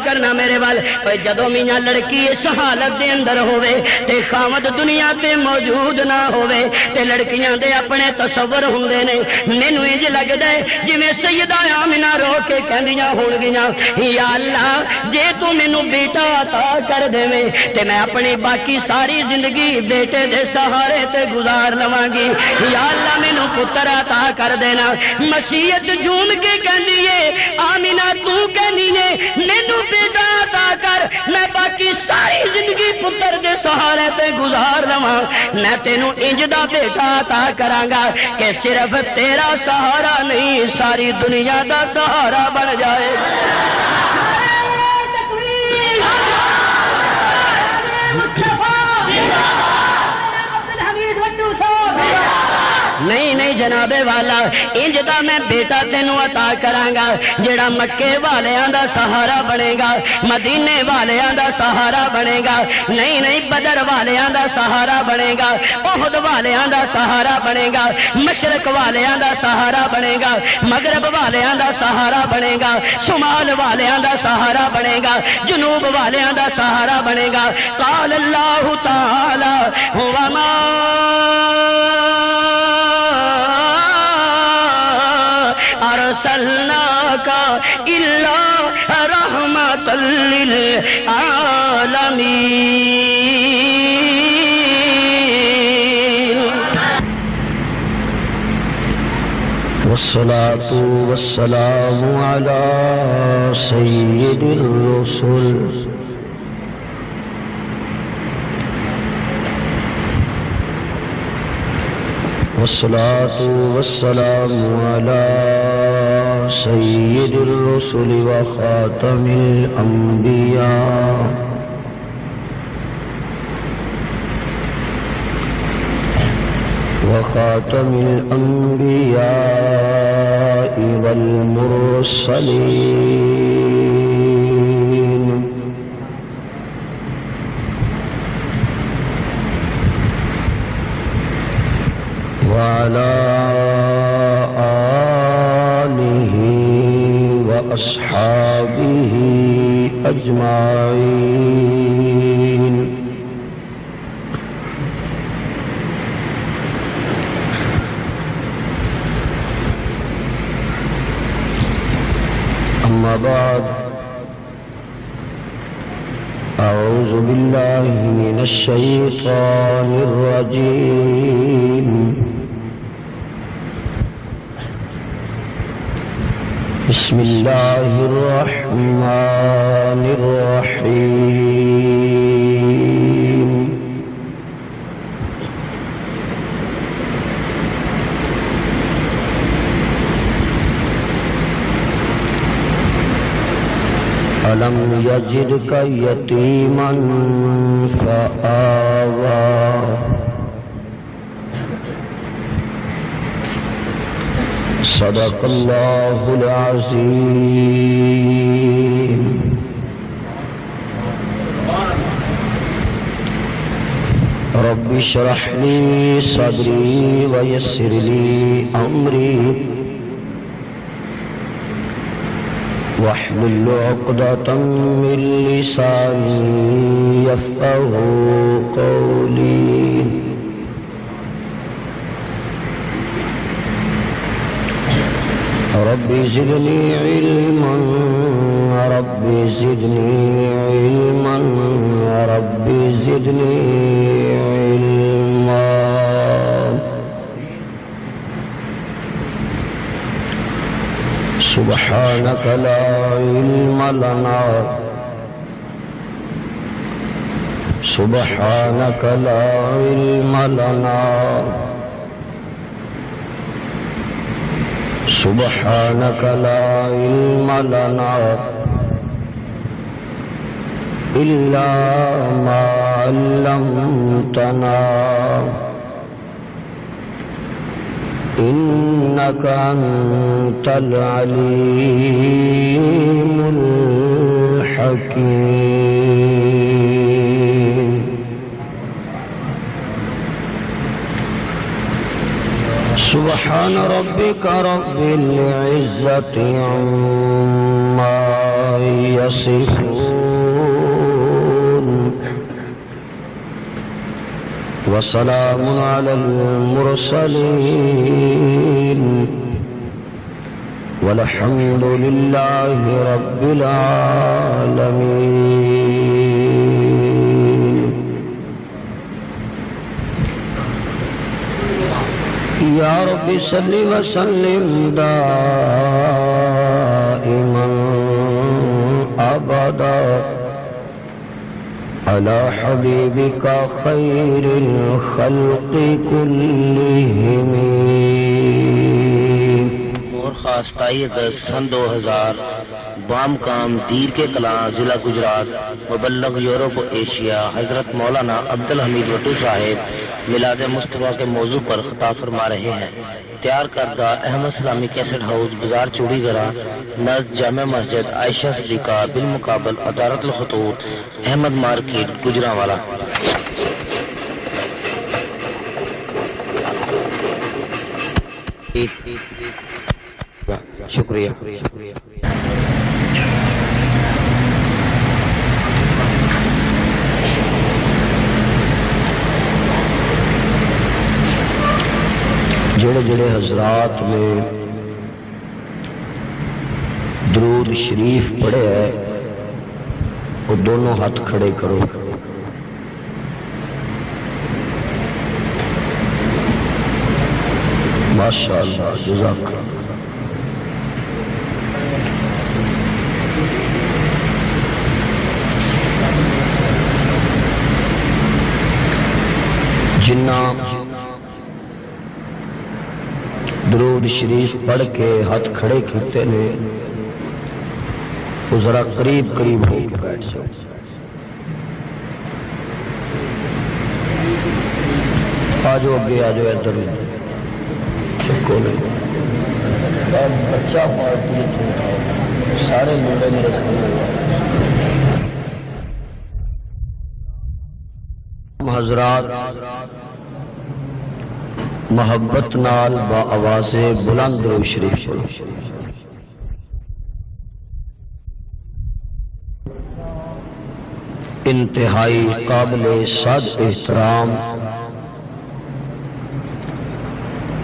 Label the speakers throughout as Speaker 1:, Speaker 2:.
Speaker 1: کرنا میرے وال جدوں میاں لڑکی اس حالت دے اندر ہوے تے خاوند دنیا تے موجود نہ ہوے تے لڑکیاں دے اپنے تصور ہوندے نے مینوں انج لگدا ہے جویں سیدہ آمنہ رو کے کہندیاں ہون گیاں یا اللہ جے تو مینوں بیٹا عطا کر دیویں تے میں اپنی باقی ساری زندگی بیٹے دے سہارے تے گزار لواں گی یا اللہ مینوں پتر عطا کر دینا مسیحت جھوم کے کہندی ہے آمنہ تو کہندی ہے مینوں بیٹا عطا کر میں باقی ساری زندگی پتر دے سہارے تے گزار لواں میں تینوں انج دا بیٹا عطا کراں گا کہ صرف تیرا سہارا نہیں ساری دنیا دا سہارا بن جائے نہیں نہیں جناب والا انج دا میں بیٹا تینوں عطا کراں گا جڑا مکے والیاں دا سہارا بنے گا مدینے والیاں دا سہارا بنے گا نہیں نہیں بدر والیاں دا سہارا بنے گا احد والیاں دا سہارا بنے گا مشرق والیاں دا سہارا بنے گا مغرب والیاں دا سہارا بنے گا شمال والیاں دا سہارا بنے گا جنوب والیاں دا سہارا بنے گا قال اللہ تعالی وما أرسلناك إلا رحمة للعالمين والصلاة والسلام على سيد الرسل والصلاة والسلام على سيد الرسل وخاتم الأنبياء والمرسلين وعلى آله وأصحابه أجمعين أما بعد أعوذ بالله من الشيطان الرجيم بسم الله الرحمن الرحيم ألم يجدك يتيما فآوى صدق الله العظيم رب اشرح لي صدري ويسر لي أمري واحلل عقدة من لساني يفقهوا قولي رب زدني علما رب زدني علما رب زدني علما سبحانك لا علم لنا سبحانك لا علم لنا سبحانك لا علم لنا إلا ما علمتنا إنك أنت العليم الحكيم سبحان ربك رب العزة عما
Speaker 2: يصفون وسلام على المرسلين والحمد لله رب العالمين. یا رب صل وسلم دائما ابدا على حبيبك خير الخلق كلهم.
Speaker 3: اور خاص 27/10/2000 بام کام دیر کے کلاں ضلع گجرات مبلغ یورپ و ایشیا حضرت مولانا عبدالحمید وٹو صاحب میلاد مصطفیٰ کے موضوع پر خطاب فرما رہے ہیں. تیار کردہ احمد اسلامی کیسٹ ہاؤس بازار چوڑی گرا نزد جامع مسجد عائشہ صدیقہ بالمقابل ادارت الخطوط احمد مارکیٹ گجرانوالا. شکریہ.
Speaker 2: جڑے جڑے حضرات نے درود شریف پڑھے ہے وہ دونوں ہاتھ کھڑے کرو. ماشاءاللہ جزاک اللہ. جنہ درود شریف پڑھ کے ہاتھ کھڑے کیتے نے وہ ذرا قریب قریب ہو کے بیٹھ جاؤ. آ جاؤ اگے، آ جاؤ ادھر. چکو نہیں بچہ پارٹی سارے ملے میرے سامنے. حضرات محبت نال با آواز بلند درود شریف پڑھو. انتہائی قابل صد احترام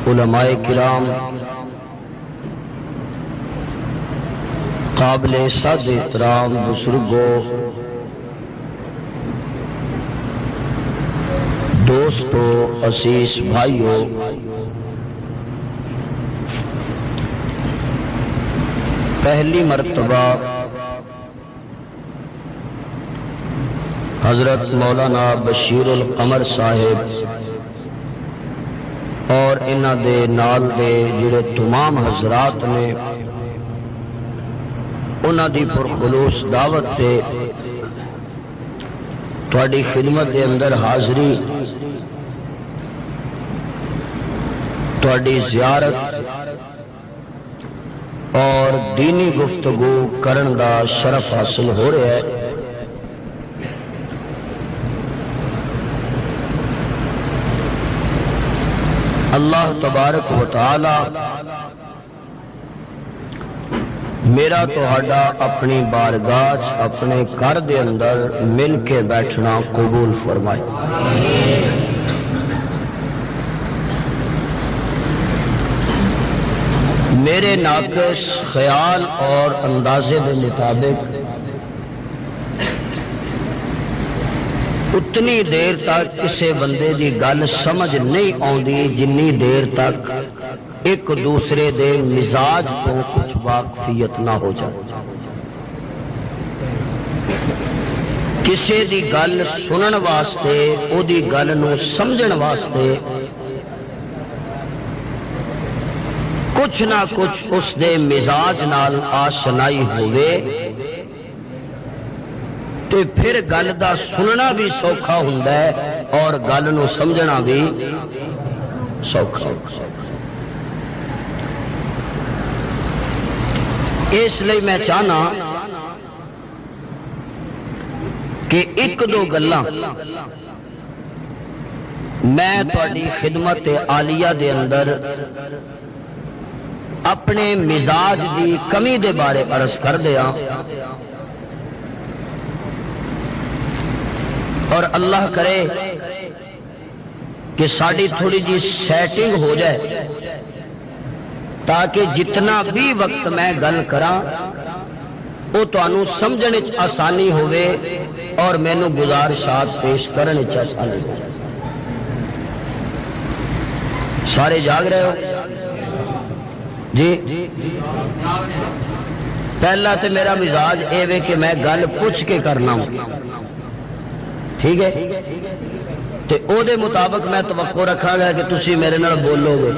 Speaker 2: علماء کرام، قابل صد احترام بزرگوں، دوستو، عزیز بھائیو، پہلی مرتبہ حضرت مولانا بشیر القمر صاحب اور انہاں دے نال دے جڑے تمام حضرات نے انہاں دی پرخلوص دعوت تے تھوڑی خدمت دے اندر حاضری، تھوڑی زیارت اور دینی گفتگو کرن دا شرف حاصل ہو رہا ہے. اللہ تبارک و تعالی میرا تہاڈا اپنی بارگاہ اپنے گھر دے اندر مل کے بیٹھنا قبول فرمائے. میرے ناقص خیال اور اندازے کے مطابق اتنی دیر تک کسی بندے دی گل سمجھ نہیں آتی جنی دیر تک ایک دوسرے دے مزاج کو کچھ واقفیت نہ ہو جائے. کسی دی گل سنن واسطے او دی گل نو سمجھن واسطے کچھ نہ کچھ اس دے مزاج نال آشنائی ہوئے تے پھر گل دا سننا بھی سوکھا ہوندا ہے اور گل نو سمجھنا بھی سوکھا. اس لئے میں چاہنا کہ ایک دو گلاں میں تہاڈی خدمت عالیہ دے اندر اپنے مزاج دی کمی دے بارے عرض کر دیا اور اللہ کرے کہ ساری تھوڑی جی سیٹنگ ہو جائے تاکہ جتنا بھی وقت میں گل کراں وہ تانوں سمجھنے چ آسانی ہوئے اور مینوں گزارشات پیش کرنے چ آسانی ہو. سارے جاگ رہے ہو جی؟ پہلا تو میرا مزاج اے وے کہ میں گل پوچھ کے کرنا ہوں، ٹھیک ہے؟ تے او دے مطابق میں توقع رکھا گا کہ تسی میرے نال بولو گے.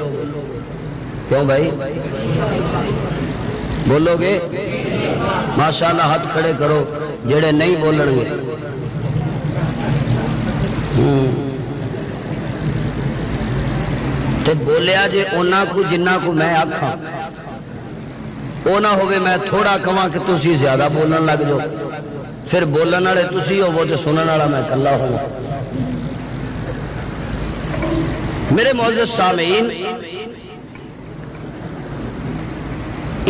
Speaker 2: کیوں بھائی بولو گے؟ ماشاءاللہ ہاتھ کھڑے کرو جڑے نہیں بولن گے. تے بولیا جے اونا کو جنہ کو میں آکھاں، او نہ ہوئے میں تھوڑا کہاں کہ تسی زیادہ بولن لگ جاؤ، پھر بولن والے تسی ہو تے سنن والا میں کلا ہوں. میرے معزز سامعین،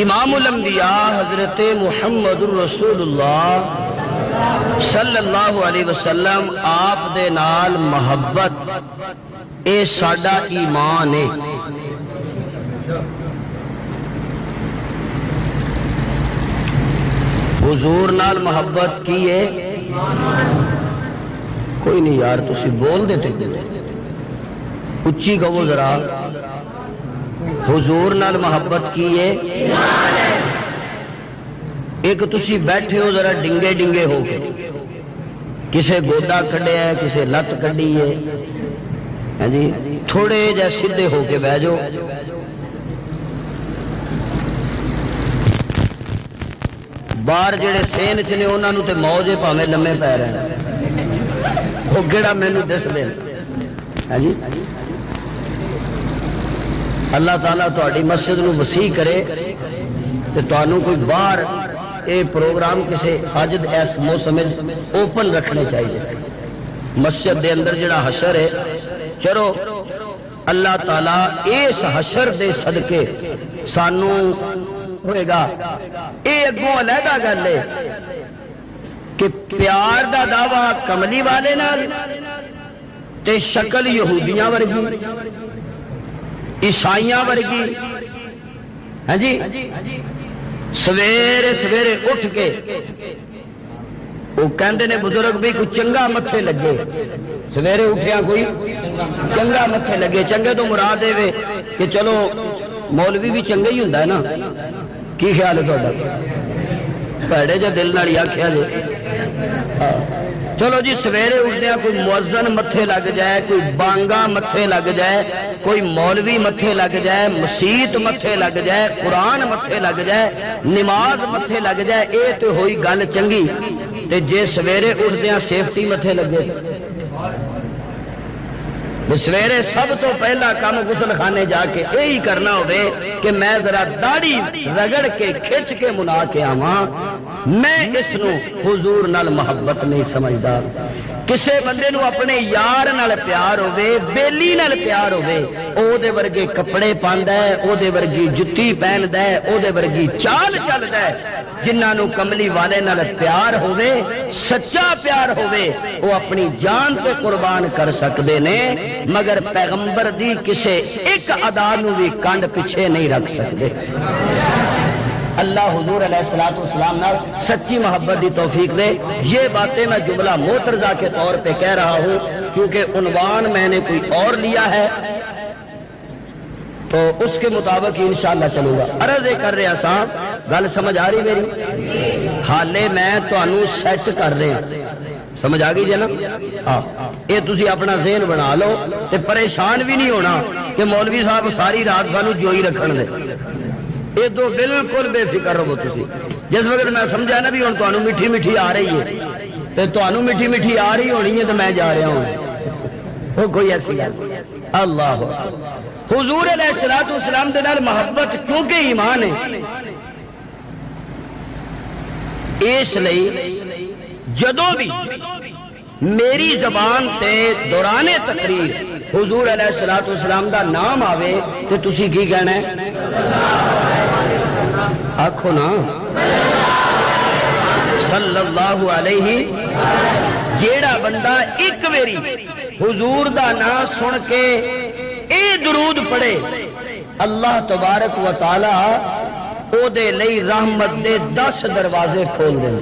Speaker 2: امام الانبیاء حضرت محمد الرسول اللہ صلی اللہ علیہ وسلم آپ دے نال محبت اے ساڈا ایمان ہے. حضور نال محبت کی ہے؟ کوئی نہیں یار تسی بول دیتے اچھی کہو ذرا. حضور نال محبت کی ہے؟ ایک تسی بیٹھے ہو ذرا ڈنگے ڈنگے ہو کے، کسے گوڈا کڈیا ہے کسے لت کڈی ہے جی، تھوڑے جہ سیدھے ہو کے بہ جاؤ. باہر جڑے سین چ نے انہوں تے موج ہے پاویں لمے پی رہے ہیں، وہ کہڑا مینوں دس دے جی. اللہ تعالیٰ تہاڈی مسجد نو وسیع کرے تے تانوں کوئی باہر اے پروگرام کسے حاجت اس موسم اوپن رکھنے چاہیے. مسجد دے اندر جڑا حشر ہے، چلو اللہ تعالیٰ اس حشر دے صدقے سانوں ہوئے گا. اے اگوں علیحدہ گل ہے کہ پیار دا دعویٰ کملی والے نال تے شکل یہودیاں ورگی عیسائیاں ورگی. ہاں جی، سویرے سویرے اٹھ کے وہ کہندے نے بزرگ بھی کوئی چنگا متھے لگے، سویرے اٹھیا کوئی چنگا متھے لگے. چنگے تو مراد دے کہ چلو مولوی بھی چنگا ہی ہوندا ہے نا. کی خیال ہے تہاڈا؟ بھڑے جے دل نال آکھیا جے. چلو جی سویرے اٹھدیا کوئی مؤذن متھے لگ جائے، کوئی بانگا متھے لگ جائے، کوئی مولوی متھے لگ جائے، مسیت متھے لگ جائے، قرآن متھے لگ جائے، نماز متھے لگ جائے، اے تو ہوئی گل چنگی. تے جے سویرے اٹھدیا سیفٹی متھے لگے، سویرے سب تو پہلا کام غسل خانے جا کے یہی کرنا ہوئے کہ میں ذرا داڑھی رگڑ کے کھچ کے منا کے آواں. میں اس نو حضور نال محبت نہیں سمجھدا. کسے بندے نو اپنے یار نال پیار ہوئے، بیلی نال پیار ہوئے، او دے ورگے کپڑے پاندا ہے، او دے ورگی جتی پہندا ہے، او دے ورگی چال چلدا ہے. جنہاں نو کملی والے نال پیار ہوئے، سچا پیار ہوئے، وہ اپنی جان تے قربان کر سکدے نے، مگر پیغمبر دی کسے ایک ادا نو بھی کنڈ پیچھے نہیں رکھ سکتے. اللہ حضور علیہ الصلوۃ والسلام نال سچی محبت دی توفیق دے. یہ باتیں میں جملہ موترزہ کے طور پہ کہہ رہا ہوں کیونکہ عنوان میں نے کوئی اور لیا ہے تو اس کے مطابق ہی انشاءاللہ چلوں گا. عرض کر رہا سا گل سمجھ آ رہی میری؟ حالے میں تانوں سیٹ کر رہا، سمجھ آ گئی جی نا؟ یہ تسی اپنا ذہن بنا لو تے پریشان بھی نہیں ہونا کہ مولوی صاحب ساری رات سانو جوئی رکھن دے. یہ تو بالکل بے فکر رہو. تسی جس وقت میں سمجھا نا بھی ہوں تانوں میٹھی میٹھی آ رہی ہے تے تانوں میٹھی میٹھی آ رہی ہونی ہے تو میں جا رہا ہوں. وہ کوئی ایسی اللہ حضور علیہ الصلوۃ والسلام دے نال محبت کیونکہ ایمان ہے، اس لئی جدوں بھی میری زبان تے دوران تقریر حضور علیہ الصلوۃ والسلام دا نام آوے تو تسی کی کہنا ہے؟ آکھو نا صلی اللہ علیہ جیڑا بندہ ایک ویری حضور دا نام سن کے اے درود پڑھے اللہ تبارک و تعالی او دے لئی رحمت دے 10 دروازے کھول دیں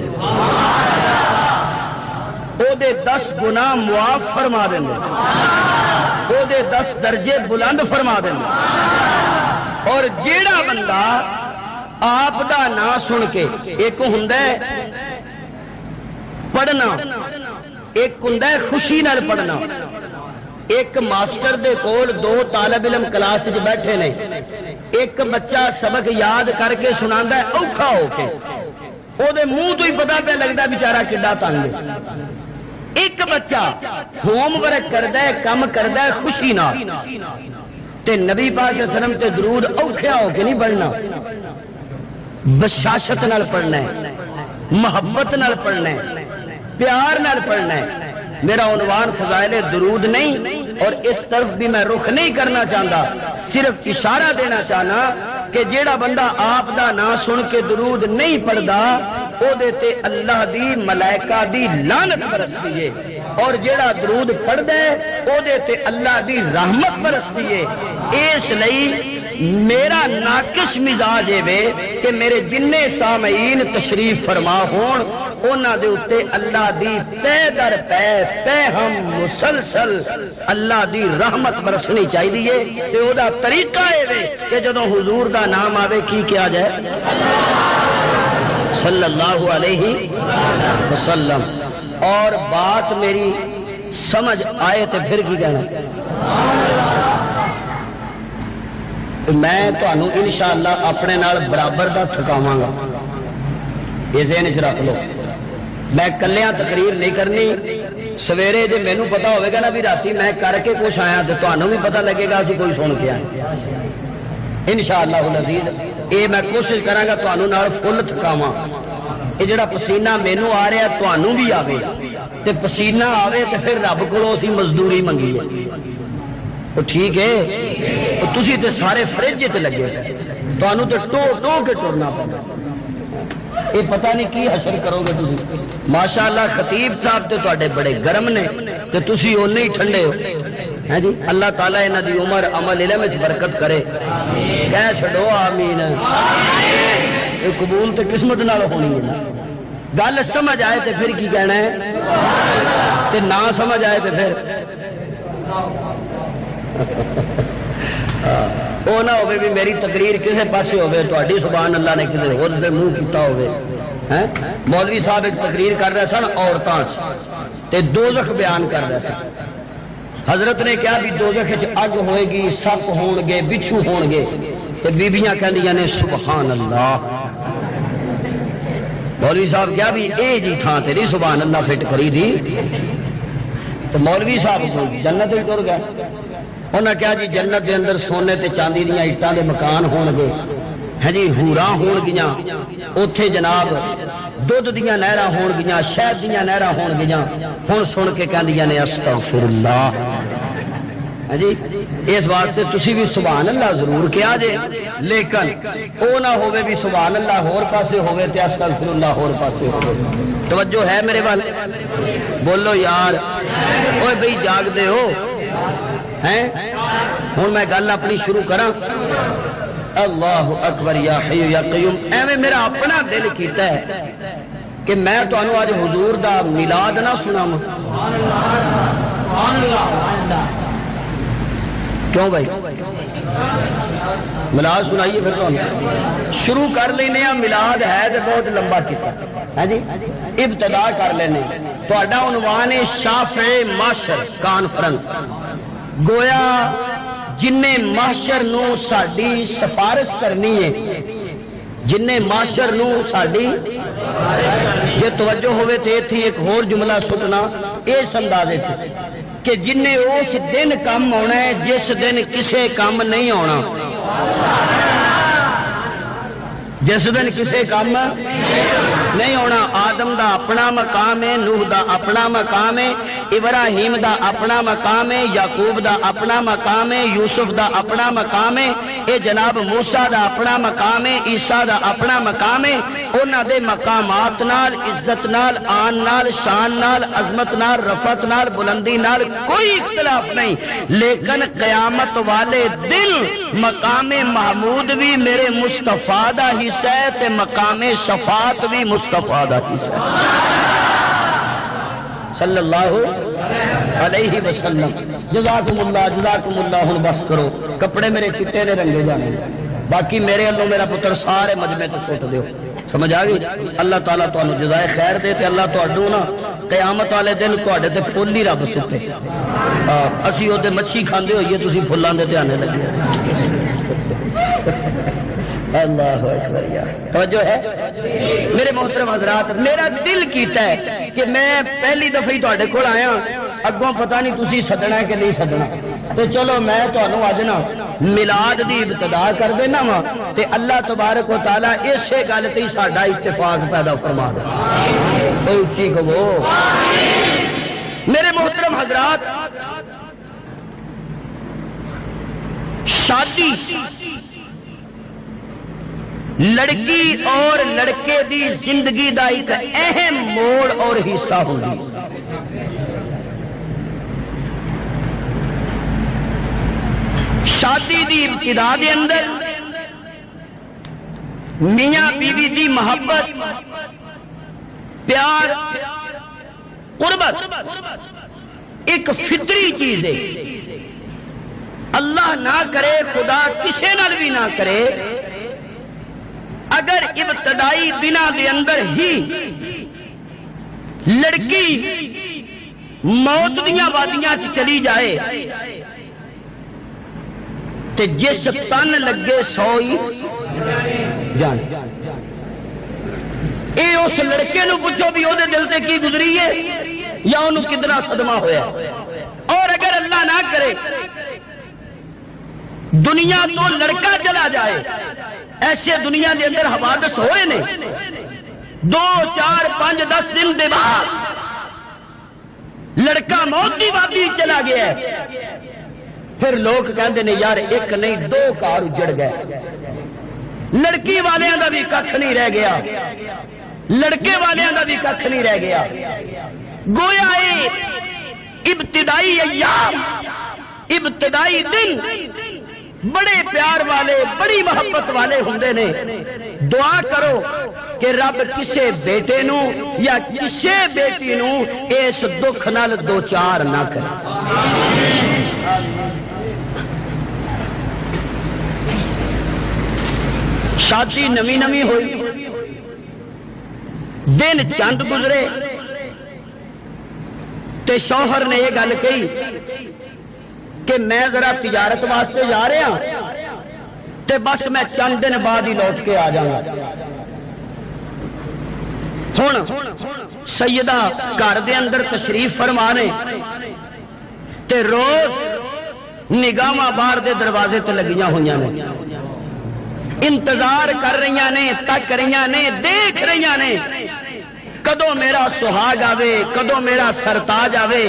Speaker 2: او دے 10 گناہ معاف فرما دیں او دے 10 درجے بلند فرما دیں اور جیڑا بندہ آپ دا نام سن کے ایک ہوندا ہے پڑھنا ایک ہوندا ہے خوشی نال پڑھنا ایک ماسٹر دے کول 2 طالب علم کلاس وچ بیٹھے نے ایک بچہ سبق یاد کر کے سناندا ہے اوکھا ہو کے او دے منہ تو ہی پتہ پہ لگدا بیچارہ کڈا تنگ ہے ایک بچہ ہوم ورک کردا ہے کم کردا ہے خوشی نال تے نبی پاک صلی اللہ علیہ وسلم تے درود اوکھا ہو کے نہیں پڑھنا بشاشت نال پڑھنا ہے محبت نال پڑھنا ہے پیار نال پڑھنا ہے میرا عنوان فضائل درود نہیں اور اس طرف بھی میں رخ نہیں کرنا چاہتا صرف اشارہ دینا چاہنا کہ جیڑا بندہ آپ دا نام سن کے درود نہیں پڑھدا او دے تے اللہ دی ملائکہ دی لعنت برستی ہے اور جیڑا درود پڑھدا ہے او دے تے اللہ دی رحمت برستی ہے اس لئی میرا ناقص مزاج ہے کہ میرے جننے سامعین تشریف فرما ہون اونا دے اتے اللہ دی پے در پے پے ہم مسلسل اللہ دی رحمت برسنی چاہیے تے او دا طریقہ ہے کہ جدوں حضور دا نام آوے کی کیا جائے صلی اللہ علیہ وسلم اور بات میری سمجھ آئے تے پھر کی کہنا میں تانوں انشاءاللہ اپنے نال برابر دا تھکاواں گا یہ ذہن وچ رکھ لو میں کلیاں تقریر نہیں کرنی سویرے جے مینوں پتا ہوئے گا نا بھی راتی میں کر کے کچھ آیا تو تانوں بھی پتا لگے گا اسی کوئی سن کے آئے انشاءاللہ العزیز اے میں کوشش کراں گا تانوں نال فل تھکاواں یہ جڑا پسینہ مینوں آ رہا تانوں بھی آوے تے پسینہ آوے تے پھر رب کولوں اسی مزدوری منگی ہے تو ٹھیک ہے تو تسی تے سارے فرج تے لگے تانوں تے ٹو ٹو کے ٹرنا پڑا یہ پتہ نہیں کی حشر کرو گے تسی ماشاءاللہ خطیب صاحب تے تواڈے بڑے گرم نے تے تسی اونے ہی ٹھنڈے ہو ہیں جی اللہ تعالیٰ انہاں دی عمر عمل علم وچ برکت کرے کہہ چھڈو آمین یہ قبول تے قسمت نال ہونی ہے گل سمجھ آئے تے پھر کی کہنا ہے تے نہ سمجھ آئے تے پھر وہ نہ ہوئے بھی میری تقریر کسے پاسے ہوئے تواڈی سبحان اللہ نے کسے ہور دے منہ کیتا ہوئے مولوی صاحب ایک تقریر کر رہے سن عورتاں تے دوزخ بیان کر رہے سن حضرت نے کہا بھی دوزخ وچ اگ ہوئے گی سپ ہون گے بچھو ہون گے تے بیبیاں کہندیاں نے سبحان اللہ مولوی صاحب کیا بھی اے جی تھاں تیری سبحان اللہ فٹ کری دی تو مولوی صاحب جنت ہی ٹر گیا انہاں کہا جی جنت دے اندر سونے تے چاندی دیاں اٹاں دے مکان ہون گے ہیں جی حوراں ہون گیاں اوتھے جناب دودھ دیاں نہراں ہون گیاں شہد دیاں نہراں ہون گیاں ہن سن کے کہندیاں نے استغفر اللہ ہیں جی اس واسطے تسی بھی سبحان اللہ ضرور کیا جے لیکن او نہ ہوے بھی سبحان اللہ ہور پاسے ہوے تے استغفر اللہ ہور پاسے ہوے توجہ ہے میرے وال بولو یار اوے بھئی جاگ دے ہو ہیں ہن میں گل اپنی شروع کراں اللہ اکبر یا حی یا قیوم ایویں میرا اپنا دل کیتا ہے کہ میں تانوں اج حضور دا میلاد نہ سناواں سبحان اللہ کیوں بھائی میلاد سنائیے پھر تانوں شروع کر لینے ہیں میلاد ہے تے بہت لمبا قصہ ہے جی ابتدا کر لینے تہاڈا عنوان ہے شافع معاشر کانفرنس گویا جن معاشر نو ساڈی سفارش کرنی ہے جن معاشر نو ساڈی جے توجہ ہوئے تے ایتھے ایک اور جملہ سٹنا اس اندازے تے کہ جن نے اس دن کم ہونا ہے جس دن کسے کم نہیں ہونا جس دن کسے کم نہیں ہونا آدم دا اپنا مقام ہے نوح دا اپنا مقام ہے ابراہیم دا اپنا مقام ہے، یعقوب دا اپنا مقام ہے، یوسف دا اپنا مقام ہے، اے جناب موسیٰ دا اپنا مقام ہے، عیسیٰ دا اپنا مقام ہے۔ انہاں دے مقامات نال، عزت نال، آن نال، شان نال، عظمت نال، رفعت نال، بلندی نال کوئی اختلاف نہیں، لیکن قیامت والے دن مقام محمود بھی میرے مصطفیٰ دا حصہ ہے تے مقام شفاعت بھی مصطفیٰ دا حصہ ہے صلی اللہ علیہ وسلم۔ جزاکم اللہ ہن بس کرو، کپڑے میرے چٹے نے رنگے جانے، باقی میرے اللہ میرا پتر سارے مجمع تے سٹ دیو، سمجھ آ گئی؟ اللہ تعالیٰ تانوں جزائے خیر دے تے اللہ تہاڈوں نا قیامت والے دن تہاڈے تے پھل ہی رب سٹے، اسی اودے مچھی کھاندے ہوئیے تسی پھلاں دے دھیانے لگے۔ اللہ اکبر، یا توجہ ہے میرے محترم حضرات۔ میرا دل کیتا ہے کہ میں پہلی دفعہ ہی تہاڈے کول آیا، اگوں پتہ نہیں تسی سدنا ہے کہ نہیں سدنا، تے چلو میں تانوں اج نا میلاد دی ابتدا کر دینا وا تے اللہ تبارک و تعالی اسے گل تے ساڈا اتفاق پیدا فرما دے۔ کوئی اچھی کہو میرے محترم حضرات۔ شادی لڑکی اور لڑکے دی زندگی دا ایک اہم موڑ اور حصہ ہوگی۔ شادی دی ابتدا دے اندر میاں بیوی دی محبت، پیار، قربت ایک فطری چیز ہے۔ اللہ نہ کرے، خدا کسے نال بھی نہ کرے، اگر ابتدائی دنوں دے اندر ہی لڑکی موت دیاں وادیاں چلی جائے تے جس تن لگے سوئی جان، اے اس لڑکے نو پوچھو بھی او دے دل تے کی گزری ہے یا انہوں کتنا صدمہ ہویا۔ اور اگر اللہ نہ کرے دنیا تو لڑکا چلا جائے، ایسے دنیا کے اندر حوادث ہوئے نے، 2 4 5 10 دن دے بعد لڑکا موت کی وادی چلا گیا ہے، پھر لوگ کہندے نے یار ایک نہیں 2 کار اجڑ گئے، لڑکی والیاں دا بھی ککھ نہیں رہ گیا، لڑکے والیاں دا بھی ککھ نہیں رہ گیا۔ گویا اے ابتدائی ایام، ابتدائی دن بڑے پیار والے، بڑی محبت والے ہوندے نے۔ دعا کرو کہ رب کسے بیٹے نو یا کسے بیٹی نو اس دکھ نال دوچار نہ کرے۔ شادی نمی نمی ہوئی، دن چند گزرے تے شوہر نے یہ گل کہی کہ میں ذرا تجارت واسطے جا رہا تے بس میں چند دن بعد ہی لوٹ کے آ جاؤں گا۔ ہن سیدہ گھر دے اندر تشریف فرمانے تے روز نگاہاں باہر دے دروازے تے لگیاں ہوئیاں نے، انتظار کر رہی نے، تک رہی نے، دیکھ رہی نے کدو میرا سہاگ آوے، کدو میرا سرتاج آوے،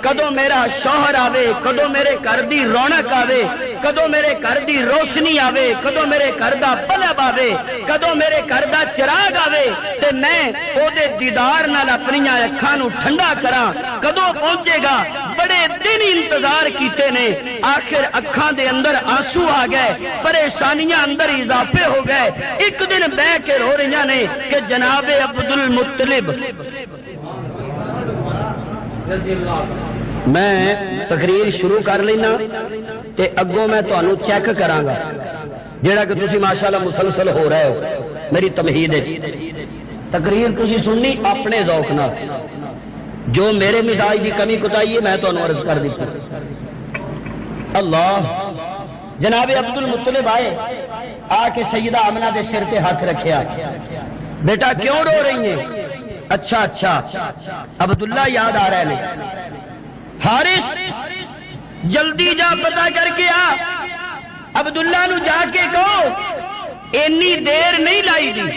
Speaker 2: کدو میرا شوہر آوے، کدو میرے گھر دی رونق آوے، کدو میرے گھر دی روشنی آوے، کدو میرے گھر دا بلب آوے، کدو میرے گھر دا چراغ آوے تے میں او دے دیدار نال اپنی اکھاں نو ٹھنڈا کراں، کدو پہنچے گا۔ بڑے دن انتظار کیتے نے، آخر اکھاں دے اندر آنسو آ گئے، پریشانیاں اندر اضافے ہو گئے۔ ایک دن بیٹھ کے رو رہی نے کہ جناب عبد المطلب، میں تقریر شروع کر لینا تے اگوں میں تانوں چیک کراں گا، جیڑا کہ تسی ماشاءاللہ مسلسل ہو رہے ہو میری تمہید ہے۔ تقریر تسی سننی اپنے ذوق نال، جو میرے مزاج کی کمی کوتاہی ہے میں تانوں عرض کر دیتا۔ اللہ، جناب عبد المطلب آئے، آ کے سیدہ آمنہ دے سر تے ہاتھ رکھیا، بیٹا کیوں رو رہی ہیں؟ اچھا اچھا عبداللہ یاد آ رہے ہیں، حارث جلدی جا پتہ کر کے آ، عبداللہ نو جا کے کہو اینی دیر نہیں لائی دی،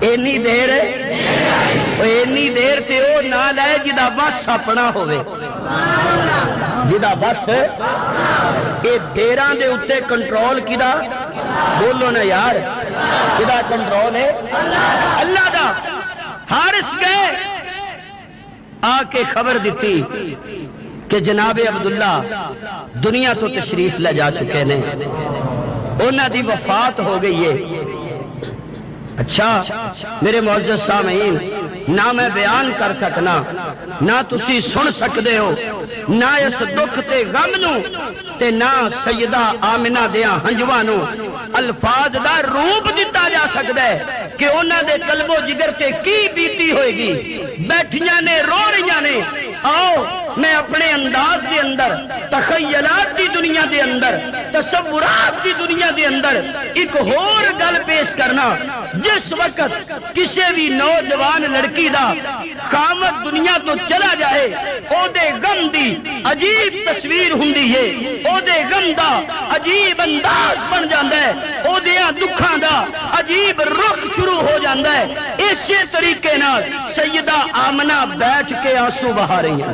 Speaker 2: اینی دیر اینی دیر تے او نہ لے جدا بس اپنا ہوئے جدا بس اے دیراں دے اتے کنٹرول کدا بولو نا یار کدا کنٹرول ہے اللہ دا حارث گئے آ کے خبر دیتی کہ جناب عبداللہ دنیا تو تشریف لے جا چکے نے انہاں دی وفات ہو گئی ہے اچھا میرے معزز سامعین نہ میں بیان کر سکنا نہ تسی سن سکدے ہو نہ اس دکھ تے غم نو تے نہ سیدہ آمنہ دیاں ہنجواں نو الفاظ دا روپ دتا جا سکدا ہے کہ انہاں دے قلب و جگر تے کی بیتی ہوئے گی بیٹھیاں نے رو رہیاں نے آؤ میں اپنے انداز دے اندر تخیلات دی دنیا دے اندر تصورات دی دنیا دے اندر ایک اور گل پیش کرنا جس وقت کسی بھی نوجوان لڑکی دا خامد دنیا تو چلا جائے او دے غم دی عجیب تصویر ہوندی ہے او دے غم دا عجیب انداز بن جاندا ہے او دیاں دکھاں دا عجیب رخ شروع ہو جاندا ہے اسی طریقے نال سیدہ آمنہ بیٹھ کے آنسو بہا رہی ہیں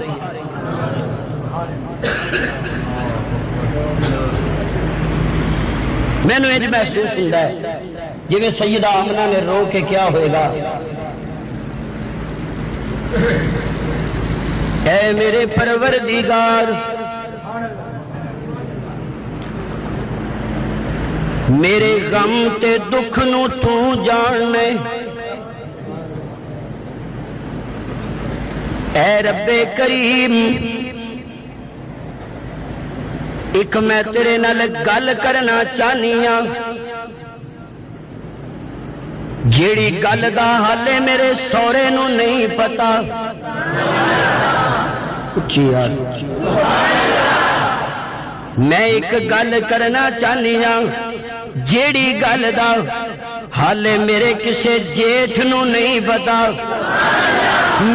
Speaker 2: میں نے یہ محسوس ہوتا ہے جی سیدہ آمنہ نے رو کے کیا ہوئے گا اے میرے پروردگار میرے غم تے دکھ نو تو جاننے اے رب کریم ایک میں تیرے نال گل کرنا چاہنی ہاں جیڑی گل دا حالے میرے سورے نو نہیں پتا اچھی یار میں ایک گل کرنا چاہنی ہاں جیڑی گل دا حالے میرے کسے جیٹھ نو نہیں پتا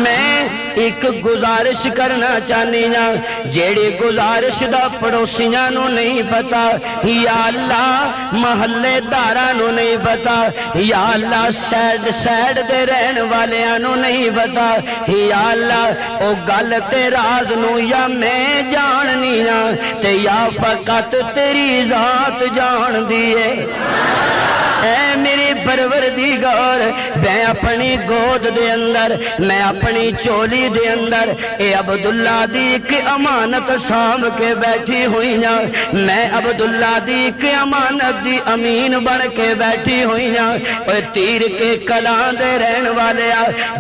Speaker 2: میں ایک گزارش کرنا چاہنی ہاں جیڑی گزارش دا پڑوسیاں نو نہیں پتا یا اللہ محلے داراں نو نہیں پتا یا اللہ سیڈ سیڈ دے رہن والیاں نو نہیں پتا یا اللہ او گل تے راز نو یا میں جاننی ہاں تے یا فقط تیری ذات جان دیے اے میری پروردگار میں اپنی گود دے اندر میں اپنی چولی دے اندر اے عبداللہ دی ایک امانت سام کے بیٹھی ہوئی ہاں میں عبداللہ دی ایک امانت دی امین بن کے بیٹھی ہوئی ہاں اے تیر کے کلام دے رہن والے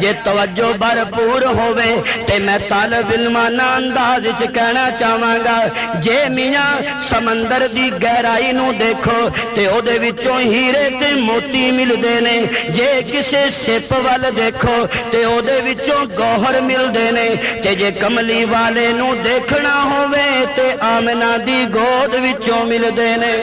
Speaker 2: جے توجہ بھرپور ہوئے تے میں طالب علمانہ انداز وچ کہنا چاہواں گا جے میاں سمندر دی گہرائی نو دیکھو تے او دے وچوں ہیرے تے موتی ملدے نے جے کسے سپ وال دیکھو تے او دے وچوں گوہر ملدے نے تے جے کملی والے نو دیکھنا ہووے تے آمنہ دی گود وچوں ملدے نے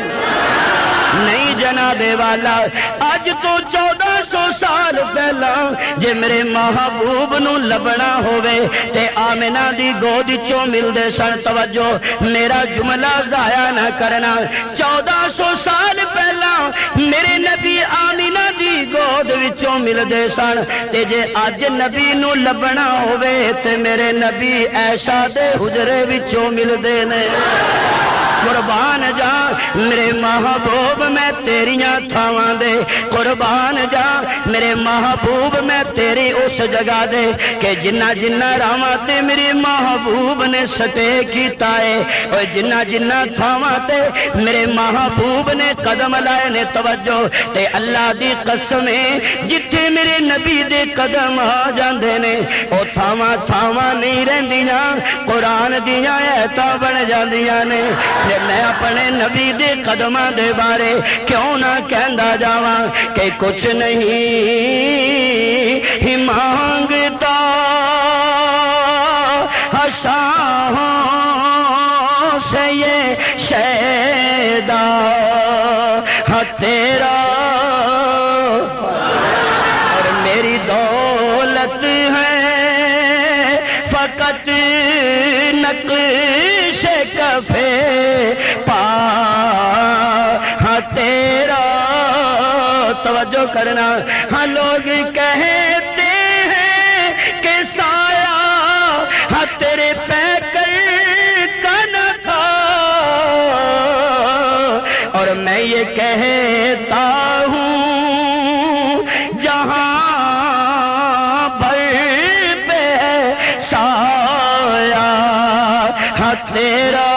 Speaker 2: نہیں جناب والا اج تو 1400 سال پہلا جے میرے محبوب نو لبنا ہووے تے آمنہ دی گود وچوں ملدے سن توجہ میرا جملہ ضائع نہ کرنا 1400 سال پہلا میرے نبی آمنہ دی گود وچوں ملدے سن تے جے اج نبی نو لبنا ہووے تے میرے نبی عائشہ دے حجرے وچوں ملدے نے قربان جا میرے محبوب میں تیریاں تھاواں دے قربان جا میرے محبوب میں تیری اس جگہ دے کہ جنہ جنہ راواں تے میرے محبوب نے سٹے کیتا ہے اور جنہ جنہ تھاواں تے میرے محبوب نے قدم لائے نے توجہ تے اللہ دی قسم جتھے میرے نبی دے قدم آ جاندے نے او تھاواں تھاواں نہیں رہندیاں قرآن دیاں ایتاں بن جاندیاں نے میں اپنے نبی دے قدماں دے بارے کیوں نہ کہندا جاواں کہ کچھ نہیں ہی مانگتا حساں سے یہ شیدا ہاں تیرا اور میری دولت ہے فقط نقش کفے پا ہاں تیرا توجہ کرنا ہاں لوگ کہتے ہیں
Speaker 1: کہتا ہوں جہاں بھر پہ سایہ ہاں تیرا،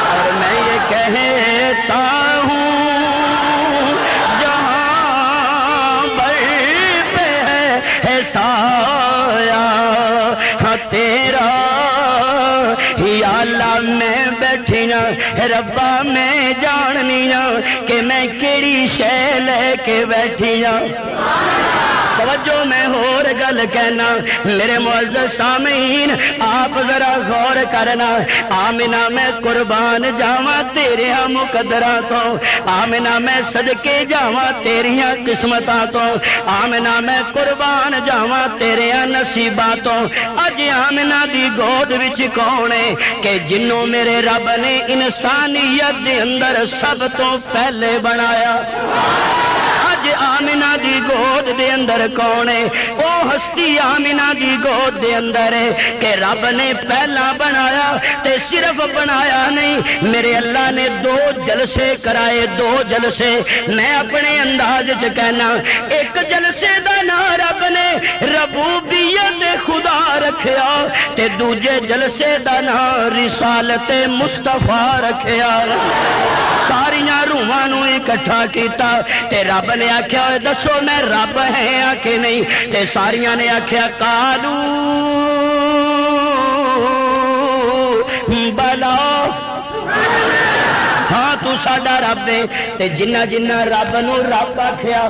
Speaker 1: اور میں یہ کہتا ہوں جہاں بھر پہ ہے سایہ ہاں تیرا، یا اللہ میں بیٹھی نا ربا میں جاننی نا کہ میں کیڑی شے لے کے بیٹھی نا۔ توجہ میں ہور گل کہنا میرے معزز سامعین، آپ ذرا غور کرنا۔ آمنہ میں قربان جاواں تیریاں مقدراں تو، آمنہ میں صدقے جاواں تیریاں قسمتاں تو، آمنہ میں قربان جاواں تیریاں نصیباں تو۔ اج آمنہ دی گود وچ کون ہے کہ جنوں میرے رب نے انسانیت دے اندر سب تو پہلے بنایا؟ آمنہ دی گود دے اندر کون ہے؟ او ہستی آمنہ دی گود دے اندر ہے کہ رب نے پہلا بنایا تے صرف بنایا نہیں، میرے اللہ نے 2 جلسے کرائے، 2 جلسے۔ میں اپنے انداز چ کہنا، ایک جلسے دا نام رب نے ربوبیت خدا رکھیا تے دوجے جلسے دا نام رسالت مصطفیٰ رکھیا۔ ساریاں روحاں نوں اکٹھا کیتا تے رب نے آکھیا دسو میں رب ہے کہ نہیں؟ تے ساریاں نے آکھیا قالو بلا، ہاں تو ساڈا رب ہے۔ تے جنہ جنہ رب نو رب آکھیا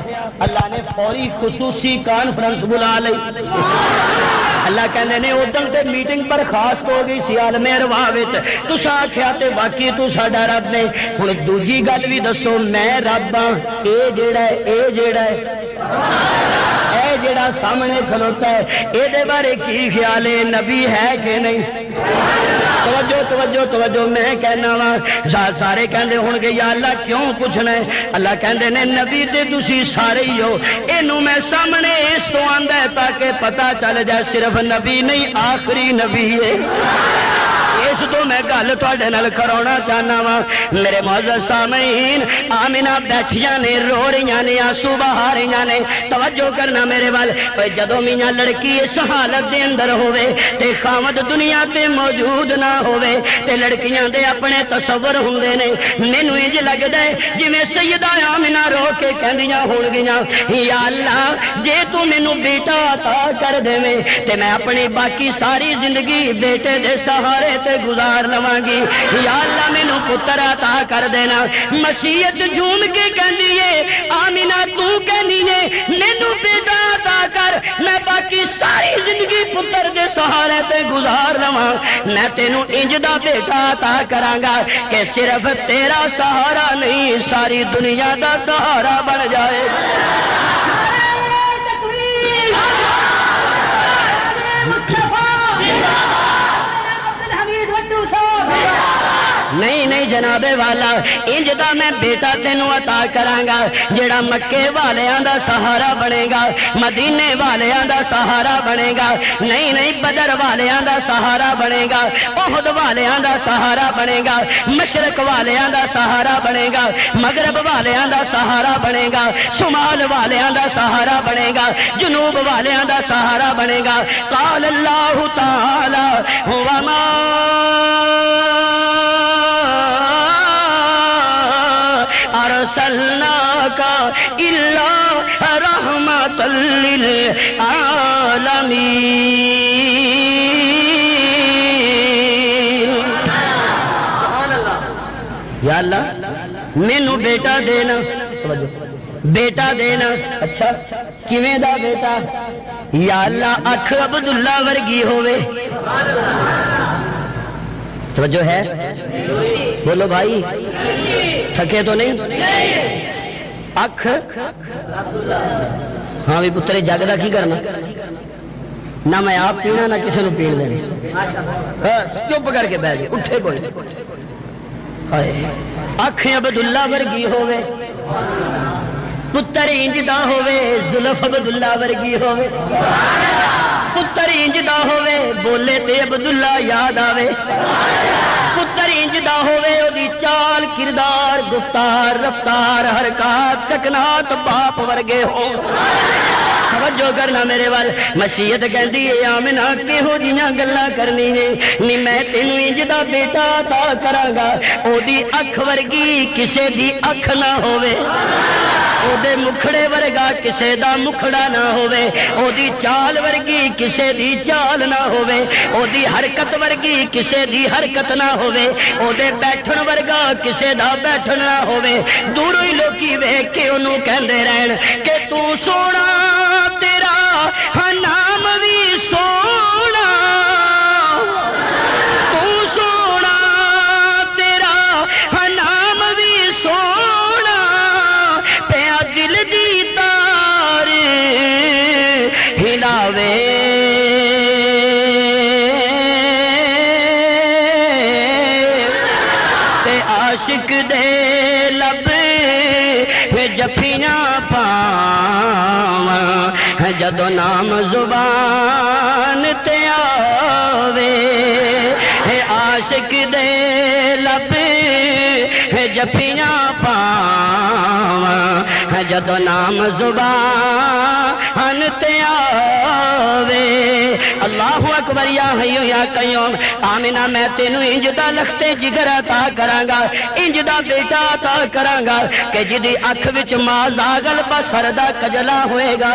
Speaker 1: اللہ نے فوری خصوصی کانفرنس بلا لئی۔ اللہ کہندے نے ادھر تے میٹنگ پر خاص ہو گئی سی عالم ارواح وچ، تساں آکھیا تے واقعی تو ساڈا رب نے۔ ہن دوجی گل بھی دسو، میں رب ہاں، اے جیڑا ہے اے جیڑا سامنے کھلوتا ہے اے دے بارے کی خیال ہے؟ نبی ہے کہ نہیں؟ توجہ توجہ توجہ، میں کہنا وا سارے کہندے ہون گے یا اللہ کیوں پوچھنا ہے؟ اللہ کہندے نے نبی تے تسی سارے ہی ہو، اینو میں سامنے اس تو آندا ہے تاکہ پتہ چل جائے صرف نبی نہیں آخری نبی ہے۔ اس تو میں گل تواڈے نال کراونا چاہنا وا میرے معزز سامعین۔ آمنہ بیٹھیاں نے، رو رہیاں نے، آنسو بہا رہیاں نے۔ توجہ کرنا میرے وال، جدوں میاں لڑکی اس حالت دے اندر ہوے تے خاوند دنیا تے موجود نہ ہوے تے لڑکیاں دے اپنے تصور ہوندے نے۔ مینوں انج لگدا ہے جویں سیدہ آمنہ رو کے کہندیاں ہون گیاں یا اللہ جے تو مینوں بیٹا عطا کر دیویں تے میں اپنی باقی ساری زندگی بیٹے دے سہارے تے گزار لواں گی، یا اللہ مینوں پتر عطا کر دینا۔ مسیحت جھوم کے کہندی ہے آمنہ تو کہندی ہے مینوں بیٹا عطا کر، میں باقی ساری زندگی پتر دے سہارے تے گزار لواں۔ میں تینوں انج دا بیٹا عطا کراں گا کہ صرف تیرا سہارا نہیں ساری دنیا دا سہارا بن جائے۔ نہیں نہیں جناب والا، انج دا میں بیٹا تینوں عطا کراں گا جیڑا مکے والیاں دا سہارا بنے گا، مدینے والیاں دا سہارا بنے گا، نہیں نہیں بدر والیاں دا سہارا بنے گا، احد والیاں دا سہارا بنے گا، مشرق والیاں دا سہارا بنے گا، مغرب والیاں دا سہارا بنے گا، شمال والیاں دا سہارا بنے گا، جنوب والیاں دا سہارا بنے گا۔ قال اللہ تعالی وما ارسلناک الا رحمۃ للعالمین۔ یا اللہ مینوں بیٹا دینا، بیٹا دینا۔ اچھا کیویں دا بیٹا؟ یا اللہ اکھ عبداللہ ورگی ہوے۔ توجہ ہے؟ بولو بھائی، تھکے تو نہیں؟ اکھ ہاں بھی پتر جگ کا کی کرنا، نہ میں آپ پینا نہ کسی نے پین دینا، چپ کر کے بہ گئے، اٹھے کوئی۔ اکھ عبداللہ ورگی ہوے، پتر انج دا ہوے، زلف عبداللہ ورگی ہوے، پتر انج دا ہوے، بولے تے عبداللہ یاد آوے، پتر انج دا ہوے اودی چال کردار گفتار رفتار حرکات سکنات باپ ورگے ہو توجہ کرنا میرے وال مشیت کہندی ہے آمنہ کہو جیاں گلاں کرنی نے نی میں تینوں انج دا بیٹا عطا کراں گا اودی اکھ ورگی کسے دی اکھ نہ ہووے اودے مکھڑے ورگا کسے دا مکھڑا نہ ہووے اودی چال ورگی کسے دی چال نہ ہووے اودی حرکت ورگی کسے دی حرکت نہ ہووے اودے بیٹھن ورگا کسے دا بیٹھن نہ ہووے دوروں ہی لوکی ویکھ کے اونوں کہندے رہن کہ تو سونا تیرا ہاں نام بھی سونا تو سونا تیرا ہاں نام بھی سونا پیا دل دی تار ہلاوے تے عاشق دے لب جفیاں پاواں جدو نام زبان تے آوے عاشق دے لب جفیاں پاواں جدو نام زبان تے آوے اللہ اکبر یا حیو یا قیوم آمنہ میں تینوں انج دا لختے جگر عطا کراں گا انج دا بیٹا عطا کراں گا کہ جدی اکھ وچ مال دا غلبہ سر دا کجلا ہوئے گا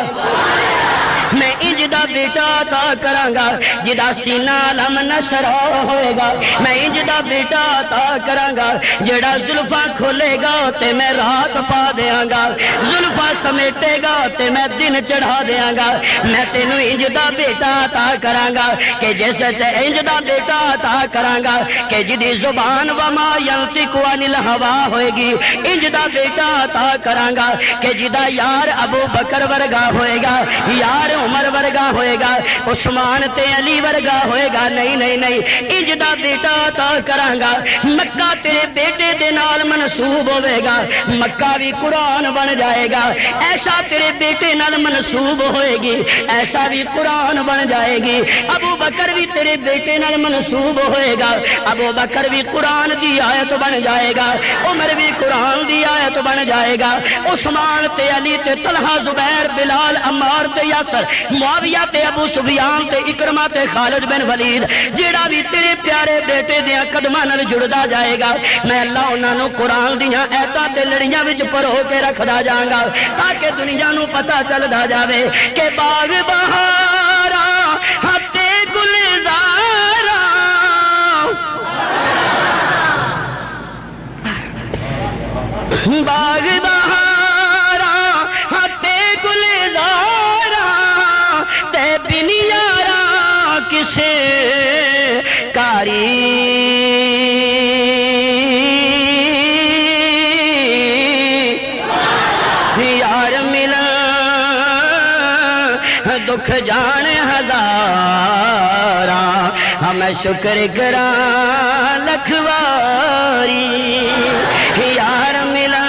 Speaker 1: میں انج دا بیٹا عطا کراں گا جدا سینہ علم نشر ہوئے گا میں انج دا بیٹا عطا کراں گا جڑا زلفاں کھولے گا تے میں رات پا دیاں گا زلفاں سمیٹے گا تے میں دن چڑھا دیاں گا میں تینوں انج دا بیٹا عطا کراں گا کہ جیسے تے انج دا بیٹا عطا کراں گا کہ جدی زبان وما ینطق عن الہوا ہوئے گی انج دا بیٹا عطا کراں گا کہ جدا یار ابو بکر ورگا ہوئے گا یار عمر ورگا ہوئے گا عثمان تے علی ورگا ہوئے گا نہیں نہیں نہیں انج دا بیٹا عطا کراں گا مکہ تیرے بیٹے دے نال منسوب ہوئے گا مکہ بھی قرآن بن جائے گا ایسا تیرے بیٹے نال منسوب ہوئے گی ایسا بھی قرآن بن جائے گی ابو بکر بھی تیرے بیٹے نال منسوب ہوئے گا ابو بکر بھی قرآن دی آیت بن جائے گا عمر بھی قرآن دی آیت بن جائے گا عثمان تے علی تے طلحہ زبیر بلال عمار تے یاسر معاویہ تے ابو سفیان تے اکرمہ تے خالد بن ولید جیڑا بھی تیرے پیارے بیٹے دیاں قدماں نال جڑدا جائے گا میں اللہ انہاں نو قرآن دیاں ایتاں تے لڑیاں وچ پرو کے رکھدا جاں گا تاکہ دنیا نو پتہ چلدا جاوے کہ باغ بہاراں ہتے گلزاراں باغ بہاراں ہتے گلزاراں تے بن یاراں کسے کاری یار ملا دکھ جان ہزاراں ہمیں شکر کراں لکھ واری یار ملا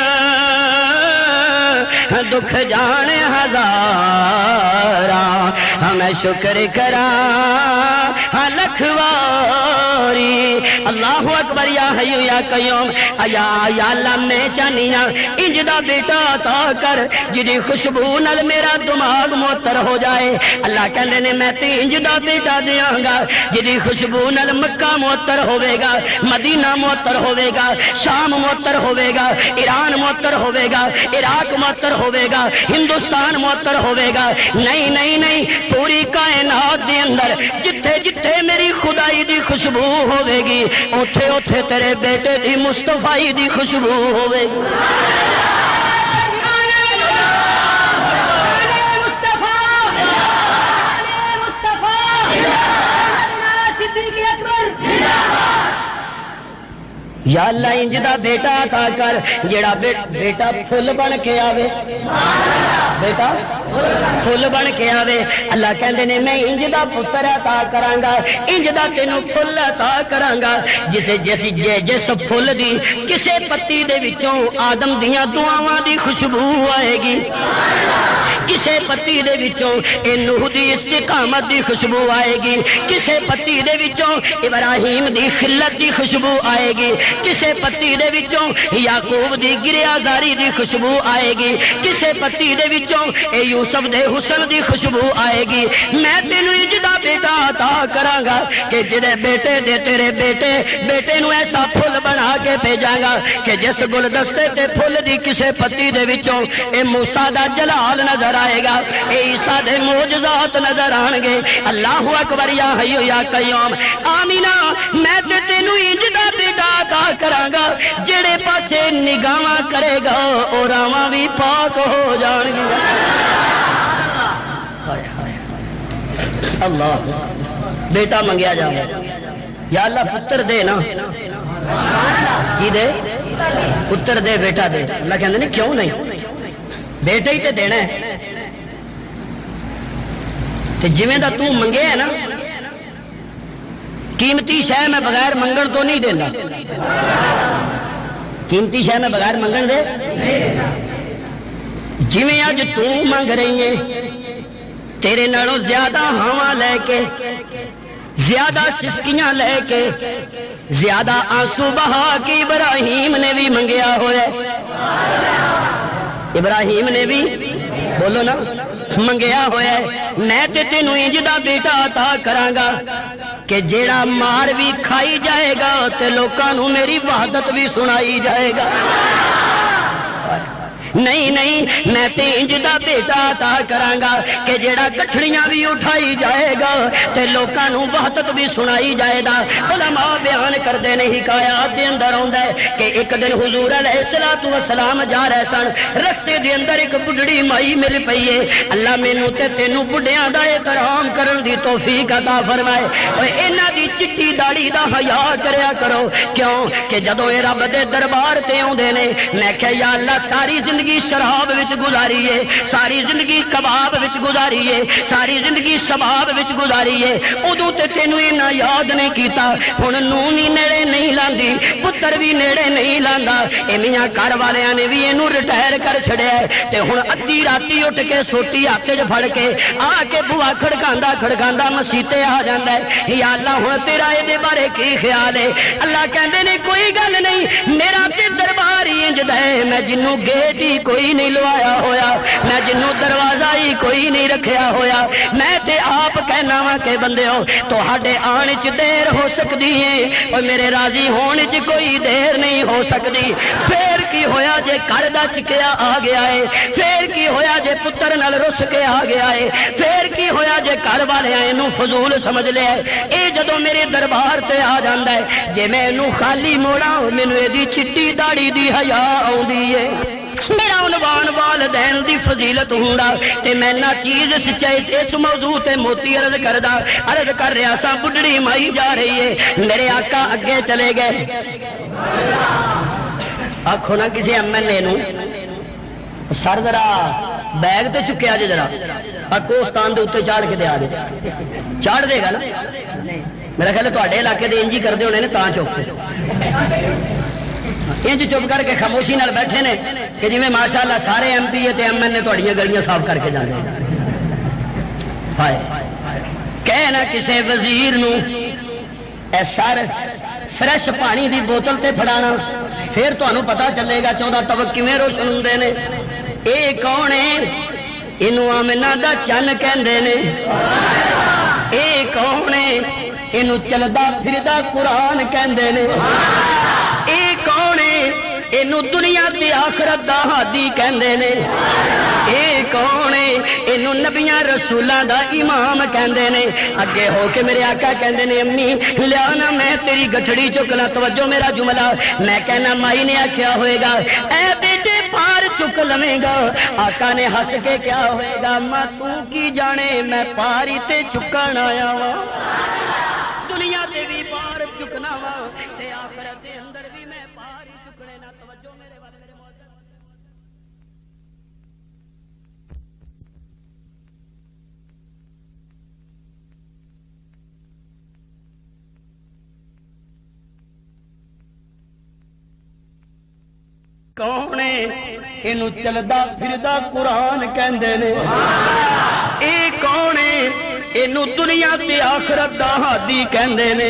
Speaker 1: دکھ جان ہزاراں ہمیں شکر کراں لکھ واری اللہ اکبر یا حیو یا قیوم یا اللہ میں چاہنیاں انج دا بیٹا عطا کر جدی خوشبو نال میرا دماغ معطر ہو جائے اللہ کہندے نے میں تے انج دا بیٹا دیاں گا جدی خوشبو نال مکہ معطر ہوے گا مدینہ معطر ہوے گا شام معطر ہوے گا ایران معطر ہوے گا عراق معطر ہوے گا ہندوستان معطر ہوے گا نہیں نہیں نہیں پوری کائنات دے اندر جتھے جتھے میری خدائی دی خوشبو ہوے گی اوتھے اوتھے تیرے بیٹے دی مصطفی دی خوشبو ہوے گی یا اللہ انج دا بیٹا عطا کر جیڑا بیٹا پھل بن کے آوے بیٹا پھل بن کے آوے اللہ کہندے نے میں انج دا پتر عطا کراں گا انج دا تینوں پھل عطا کراں گا جس پھل دی کسے پتی دے وچوں آدم دیاں دعاواں دی خوشبو آئے گی کسے پتی دے وچوں اے نوح دی استقامت دی خوشبو آئے گی، کسے پتی دے وچوں ابراہیم دی خلت دی خوشبو آئے گی، کسے پتی دے وچوں یعقوب دی گریازاری دی خوشبو آئے گی، کسے پتی دے وچوں اے یوسف دے حسن دی خوشبو آئے گی۔ میں تینوں اجدا بیٹا عطا کراں گا کہ جدے بیٹے دے تیرے بیٹے نو ایسا پھل بنا کے بھیجاں گا کہ جس گلدستے تے پھل دی کسے پتی دے وچوں اے موسیٰ دا جلال نظر آئے گا، اے عیسیٰ دے معجزات نظر آن گے۔ اللہ اکبر یا حی یا قیوم۔ آمینہ میں تے تینوں انج دا بیٹا عطا کراں گا جڑے پاسے نگاہاں کرے گا او راواں بھی پاک ہو جان گی۔ اللہ بیٹا منگیا جائے، یا اللہ پتر دے نا، کی دے؟ پتر دے، بیٹا دے۔ اللہ کہندے نہیں کیوں نہیں، بیٹا ہی تے دینا ہے، تے جویں دا تو منگے ہے نا، قیمتی شے میں بغیر منگن تو نہیں دینا، قیمتی شے میں بغیر منگن دے، جویں اج تو منگ رہی ہے، تیرے نالوں زیادہ ہاواں لے کے، زیادہ سسکیاں لے کے، زیادہ آنسو بہا کے ابراہیم نے بھی منگیا ہوا ہے، ابراہیم نے بھی بولو نا منگیا ہوا ہے۔ میں تے تینوں انج دا بیٹا عطا کراں گا کہ جیڑا مار بھی کھائی جائے گا تے لوکاں نوں میری وحدت بھی سنائی جائے گا۔ نہیں نہیں، میں تے انج دا بیٹا عطا کراں گا کہ جیڑا کٹھڑیاں بھی اٹھائی جائے گا تے لوکاں نوں وحدت بھی سنائی جائے گا۔ علماء بیان کردے نے، حکایات دے اندر آوندا ہے کہ ایک دن حضور علیہ الصلوۃ والسلام جا رہے سن، رستے دے اندر ایک بڈڑی مائی مل پئی ہے۔ اللہ مینوں تے تینوں بڈھیاں دا احترام کرن دی توفیق عطا فرمائے، اور انہاں دی چٹی داڑھی دا حیا کریا کرو۔ کیوں کہ جدوں اے رب دے دربار تے اوندے نے، میں کہ یا اللہ ساری زندگی شراب وچ گزاری ہے، ساری زندگی کباب وچ گزاری ہے، ساری زندگی شباب وچ گزاری ہے، ادوں تے تینوں اینا یاد نہیں کیتا، ہن نوں بھی نیڑے نہیں لاندی، پتر بھی نیڑے نہیں لاندا، اے میاں گھر والیاں نے بھی اینوں ریٹائر کر چھڑیا ہے، تے ہن ادھی راتی اٹھ کے سوٹی ہاتھ وچ پھڑ کے آ کے بوا کھڑکاندا مسیتے آ جاندا ہے۔ یا اللہ ہن تیرا اے دے بارے کی خیال ہے؟ اللہ کہندے نے کوئی گل نہیں، میرا تے دربار ہی انج دا ہے، میں جنوں گیٹ ہی کوئی نہیں لوایا ہویا، میں جنوں دروازہ ہی کوئی نہیں رکھیا ہویا، میں تے آپ کہنا وا کہ بندیو تہاڈے آن چ دیر ہو سکدی ہے اور میرے راضی ہون چ کوئی دیر نہیں ہو سکدی۔ پھر کی ہویا جے گھر دا چکیا آ گیا ہے، پھر کی ہویا جے پتر نال رس کے آ گیا ہے، پھر کی ہویا جے گھر والے اینوں فضول سمجھ لیا ہے۔ اے جدوں میرے دربار تے آ جاندا ہے، جے میں اینوں خالی موڑاں مینوں ایدی چٹی داڑھی دی حیا آوندی ہے۔ میرا عنوان والدین دی فضیلت ہوندا تے میں نہ چیز سچائی اس موضوع تے موتی عرض کر رہا سا۔ بڈڑی مائی جا رہی ہے، میرے آقا اگے چلے گئے۔ آکھو نا کسی ایم ایل اے نو سر ذرا بیگ تے چکیا جے، ذرا آکو استان دے اوتے چاڑھ کے دیا دے، چاڑھ دے گا نا؟ میرا خیال ہے تواڈے علاقے دے انجی کردے ہونے نے تاں چوکتے انج چپ کر کے خاموشی نال بیٹھے نے کہ جی میں ماشاءاللہ سارے ایم پی تے ایم این نے تہاڈیاں گلیاں صاف کر کے جانے۔ ہائے کہنا کسے وزیر نو اے سر فریش پانی دی بوتل تے پھڑانا، پھر تانوں پتہ چلے گا 14 تبق کیویں روشن ہوندے نے۔ اے کون ہے؟ اینو آمنہ دا چن کہندے نے۔ اے کون ہے؟ اینو چلدا پھردا قرآن کہندے نے۔ اے کون ہے؟ اینو دنیا تے آخرت دا ہادی کہندے نے۔ اے کون ہے؟ اینو نبیاں رسولاں دا امام کہندے نے۔ اگے ہو کے میرے آقا کہندے نے امی لیا نا میں تیری گٹھڑی چک لا۔ توجہ میرا جملہ، میں کہنا مائی نے آکھیا ہوئے گا اے بیٹے پار چک لویں گا، آقا نے ہس کے کیا ہوئے گا ماں تو کی جانے میں پاری تے چکن آیا وا، دنیا تے بھی پار چکنا وا تے آخرت دے اندر بھی میں پار ہی چکنے نا۔ توجہ میرے والے میرے معزز کون اینو چلدا پھردا قرآن کہندے نے اے کون اینو دنیا تے آخرت دا ہادی کہندے نے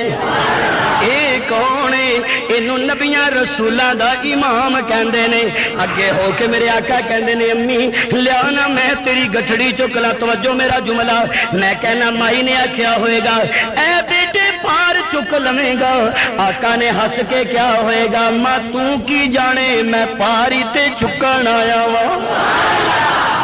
Speaker 1: اے کون اینو نبیاں رسولاں دا امام کہندے نے اگے ہو کے میرے آقا کہندے نے امی لیا نا میں تیری گٹھڑی چک لا توجہ میرا جملہ میں کہنا مائی نے آکھیا ہوئے گا اے بیٹے پار چک لویں گا آقا نے ہس کے کیا ہوئے گا ماں تو کی جانے میں پاری تے چکن آیا وا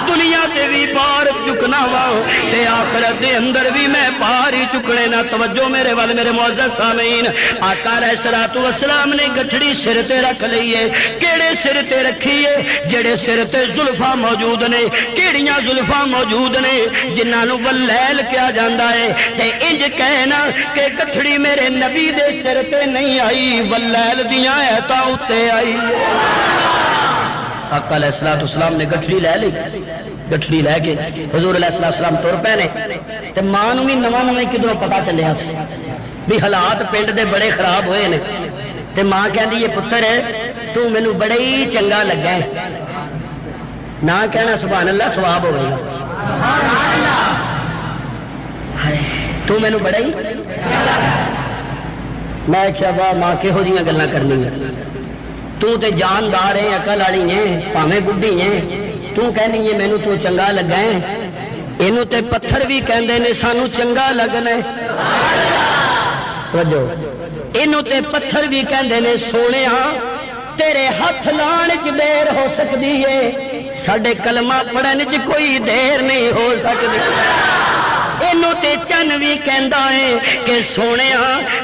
Speaker 1: دنیا تے بھی پار چکنا وا تے آخرت دے اندر بھی میں پار ہی چکنے نہ توجہ میرے والے میرے معزز سامعین آقا علیہ الصلوۃ والسلام نے گٹھڑی سر تے رکھ لئیے کیڑے سر تے رکھیے جڑے سر تے زلفاں موجود نے کیڑیاں زلفاں موجود نے جنہاں نوں ولیل کیا جاندا ہے تے انج کہنا کہ گٹھڑی میرے نبی دے سر تے نہیں آئی ولیل دیاں ایتاں اُتے آئی آقا علیہ السلام نے گٹھڑی لے لی گٹھڑی لے کے حضور علیہ السلام تر پے نے تے ماں نوں بھی نواں نواں کدھروں پتہ چلیا سی بھی حالات پنڈ دے بڑے خراب ہوئے نے تے ماں کہندی ہے پتر تو مینوں بڑا ہی چنگا لگا ہے نہ کہنا سبحان اللہ ثواب ہوے گا سبحان اللہ تو مینوں بڑا ہی میں کیا واہ ماں کہو جیاں گلاں کرنیاں تو تے جاندار ہے عقل والی ہے پاویں بڈھی ہے تو کہنی ہے مینوں تو چنگا لگا ہے اینو تے پتھر بھی کہندے نے سانو چنگا لگنا ہے توجہ اینو تے پتھر بھی کہندے نے سونیا تیرے ہاتھ لان چ دیر ہو سکدی ہے ساڈے کلمہ پڑھن چ کوئی دیر نہیں ہو سکدی اینو تے چن بھی کہندا ہے کہ سونیا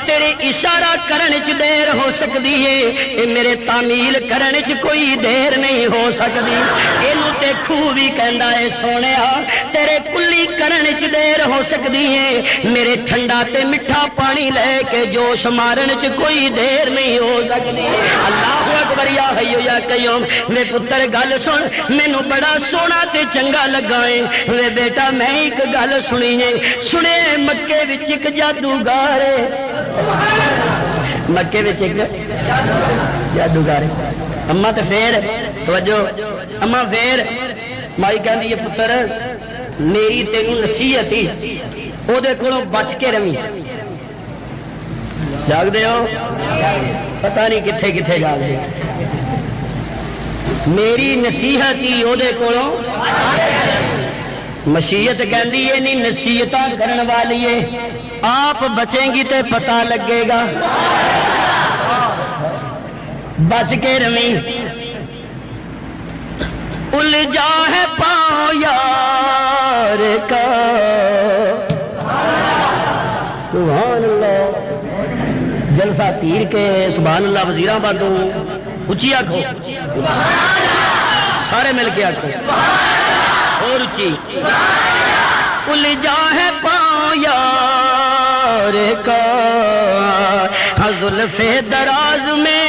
Speaker 1: تیرے اشارہ کرن چ دیر ہو سکدی ہے اے میرے تعمیل کرن چ کوئی دیر نہیں ہو سکدی اینو تے کھو بھی کہندا ہے سونیا تیرے کلی کرن چ دیر ہو سکدی ہے میرے ٹھنڈا تے میٹھا پانی لے کے جوش مارن چ کوئی دیر نہیں ہو سکدی اللہ اکبر یا حی یا قیوم میرے پتر گل سن مینوں بڑا سونا تے چنگا لگا ہے وے بیٹا میں ایک گل سنی سنے مکے وچ ایک جادوگر مکے وچ ایک جادوگر اما تے پھر توجہ اما پھر مائی کہندی ہے پتر میری تینوں نصیحت سی او دے کولوں بچ کے رہی جاگدے ہو پتہ نہیں کتھے کتھے جاگدے میری نصیحت ہی او دے کولوں مشیت کہندی ہے نہیں نصیحتاں کرن والی ہے آپ بچیں گی تے پتہ لگے گا بچ کے رویں الجھا ہے پاؤں یار کا سبحان اللہ جلسہ پیر کے سبحان اللہ وزیراں بادوں اچھی آکھو سارے مل کے آکھو اور اچھی الجھا ہے پاؤں یار کا زلف دراز میں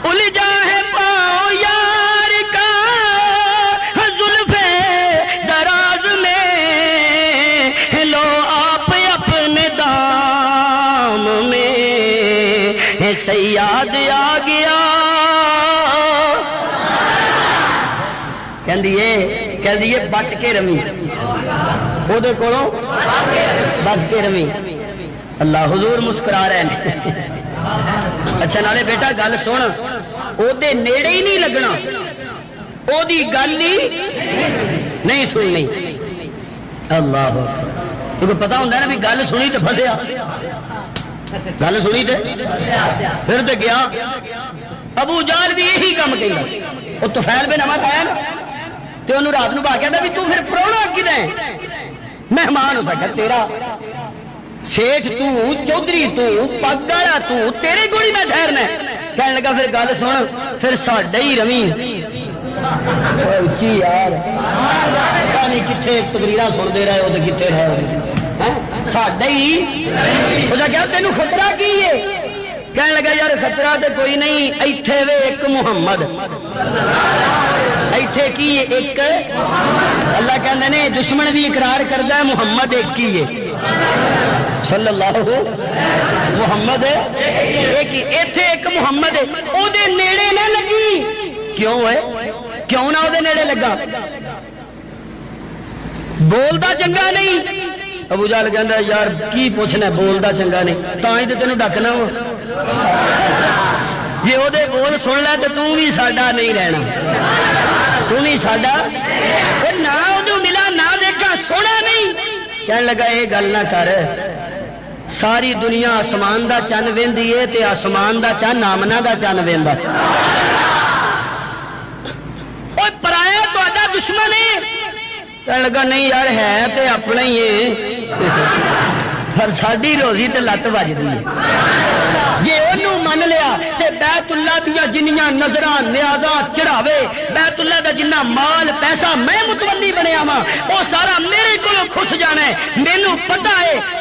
Speaker 1: الجھا ہے پاؤں یار کا زلف دراز میں لو آپ اپنے دام میں سیاد آ گیا کہندی ہے بچ کے رمی او دے کولوں بچ کے رمی اللہ حضور مسکرا رہے ہیں اچھا نالے بیٹا گل سن او دے نیڑے ہی نہیں لگنا او دی گل ہی نہیں سننی اللہ کیونکہ پتہ ہوندا نا بھی گل سنی تے پھسیا گل سنی تے پھر تے گیا ابو جہل بھی یہی کام کیندا او طفیل بن عمر آیا نا تے انہوں رات نو با کہندا بھی تو پھر پرونا کدے مہمان ہو سکتا تیرا شیخ تو چودھری تو پگ والا تو تیرے گوڑی میں ٹھہرنا کہنے لگا پھر گل سن پھر ساڈا ہی رویں اچھی یار پتہ نہیں کتنے تقریراں سنتے رہے ہو تو کتنے رہے ساڈا ہی وہ کیا تینوں خطرہ کی ہے کہنے لگا یار خطرہ تو کوئی نہیں ایتھے وے ایک محمد ایتھے کی ایک اللہ کہندے نے دشمن بھی اقرار کردا ہے محمد ایک کی ہے صلی اللہ
Speaker 2: ਮੁਹੰਮਦ ਇੱਥੇ ਇੱਕ ਮੁਹੰਮਦ ਉਹਦੇ ਨੇੜੇ ਨਾ ਲੱਗੀ। ਕਿਉਂ ਓਏ, ਕਿਉਂ ਨਾ ਉਹਦੇ ਨੇੜੇ ਲੱਗਾ? ਬੋਲਦਾ ਚੰਗਾ ਨਹੀਂ। ਅਬੂ ਜਹਲ ਕਹਿੰਦਾ ਯਾਰ ਕੀ ਪੁੱਛਣਾ, ਬੋਲਦਾ ਚੰਗਾ ਨਹੀਂ ਤਾਂ ਹੀ ਤੇ ਤੈਨੂੰ ਡੱਕਣਾ ਵਾ। ਜੇ ਉਹਦੇ ਬੋਲ ਸੁਣ ਲੈ ਤੇ ਤੂੰ ਵੀ ਸਾਡਾ ਨਹੀਂ ਰਹਿਣਾ, ਤੂੰ ਵੀ ਸਾਡਾ ਨਾ। ਉਹਨੂੰ ਮਿਲਾ ਨਾ ਦੇਖਾ, ਸੋਹਣਾ ਨਹੀਂ। ਕਹਿਣ ਲੱਗਾ ਇਹ ਗੱਲ ਨਾ ਕਰ, ਸਾਰੀ ਦੁਨੀਆ ਆਸਮਾਨ ਦਾ ਚੰਨ ਵੇਂਦੀ ਏ ਤੇ ਆਸਮਾਨ ਦਾ ਚੰਨ ਆਮਨਾ ਦਾ ਚੰਨ ਵੇਂਦਾ। ਓਏ ਪਰਾਇਆ ਤੁਹਾਡਾ ਦੁਸ਼ਮਣ ਏ। ਕਹਿਣ ਲੱਗਾ ਨਹੀਂ ਯਾਰ ਹੈ ਤੇ ਆਪਣਾ ਹੀ ਏ, ਪਰ ਸਾਡੀ ਰੋਜ਼ੀ ਤੇ ਲੱਤ ਵੱਜਦੀ ਏ। ਜੇ ਉਹਨੂੰ ਮੰਨ ਲਿਆ ਤੇ ਬੈਤੁੱਲਾ ਦੀਆਂ ਜਿੰਨੀਆਂ ਨਜ਼ਰਾਂ ਨਿਆਜ਼ਾਂ ਚੜਾਵੇ, ਬੈਤੁੱਲਾ ਦਾ ਜਿੰਨਾ ਮਾਲ ਪੈਸਾ ਮੈਂ ਮੁਤਵੱਲੀ ਬਣਿਆ ਵਾਂ ਉਹ ਸਾਰਾ ਮੇਰੇ ਕੋਲੋਂ ਖੁੱਸ ਜਾਣਾ ਹੈ। ਮੈਨੂੰ ਪਤਾ ਹੈ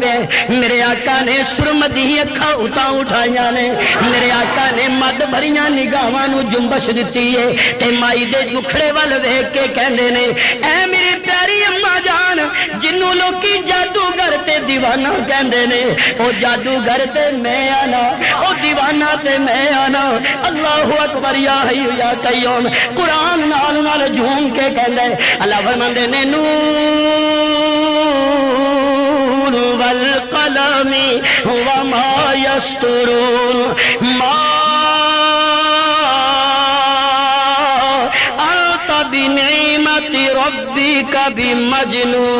Speaker 1: پے؟ میرے آقا نے سرمدی اکھاں اتاں اٹھائیاں نے، میرے آقا نے مد بھریاں نگاہاں نو جنبش دتی ہے تے مائی دے دکھڑے ول ویکھ کے کہندے نے اے میری پیاری اماں جان جنوں لوکی جادوگر تے دیوانہ کہندے نے، او جادوگر تے میں آنا، او دیوانہ تے میں آنا۔ اللہ اکبر یا حی یا قیوم، قرآن نال نال جھوم کے کہندا ہے، اللہ فرماندے نے نون والقلم وما یسطرون ما انت بنعمت ربک بمجنون۔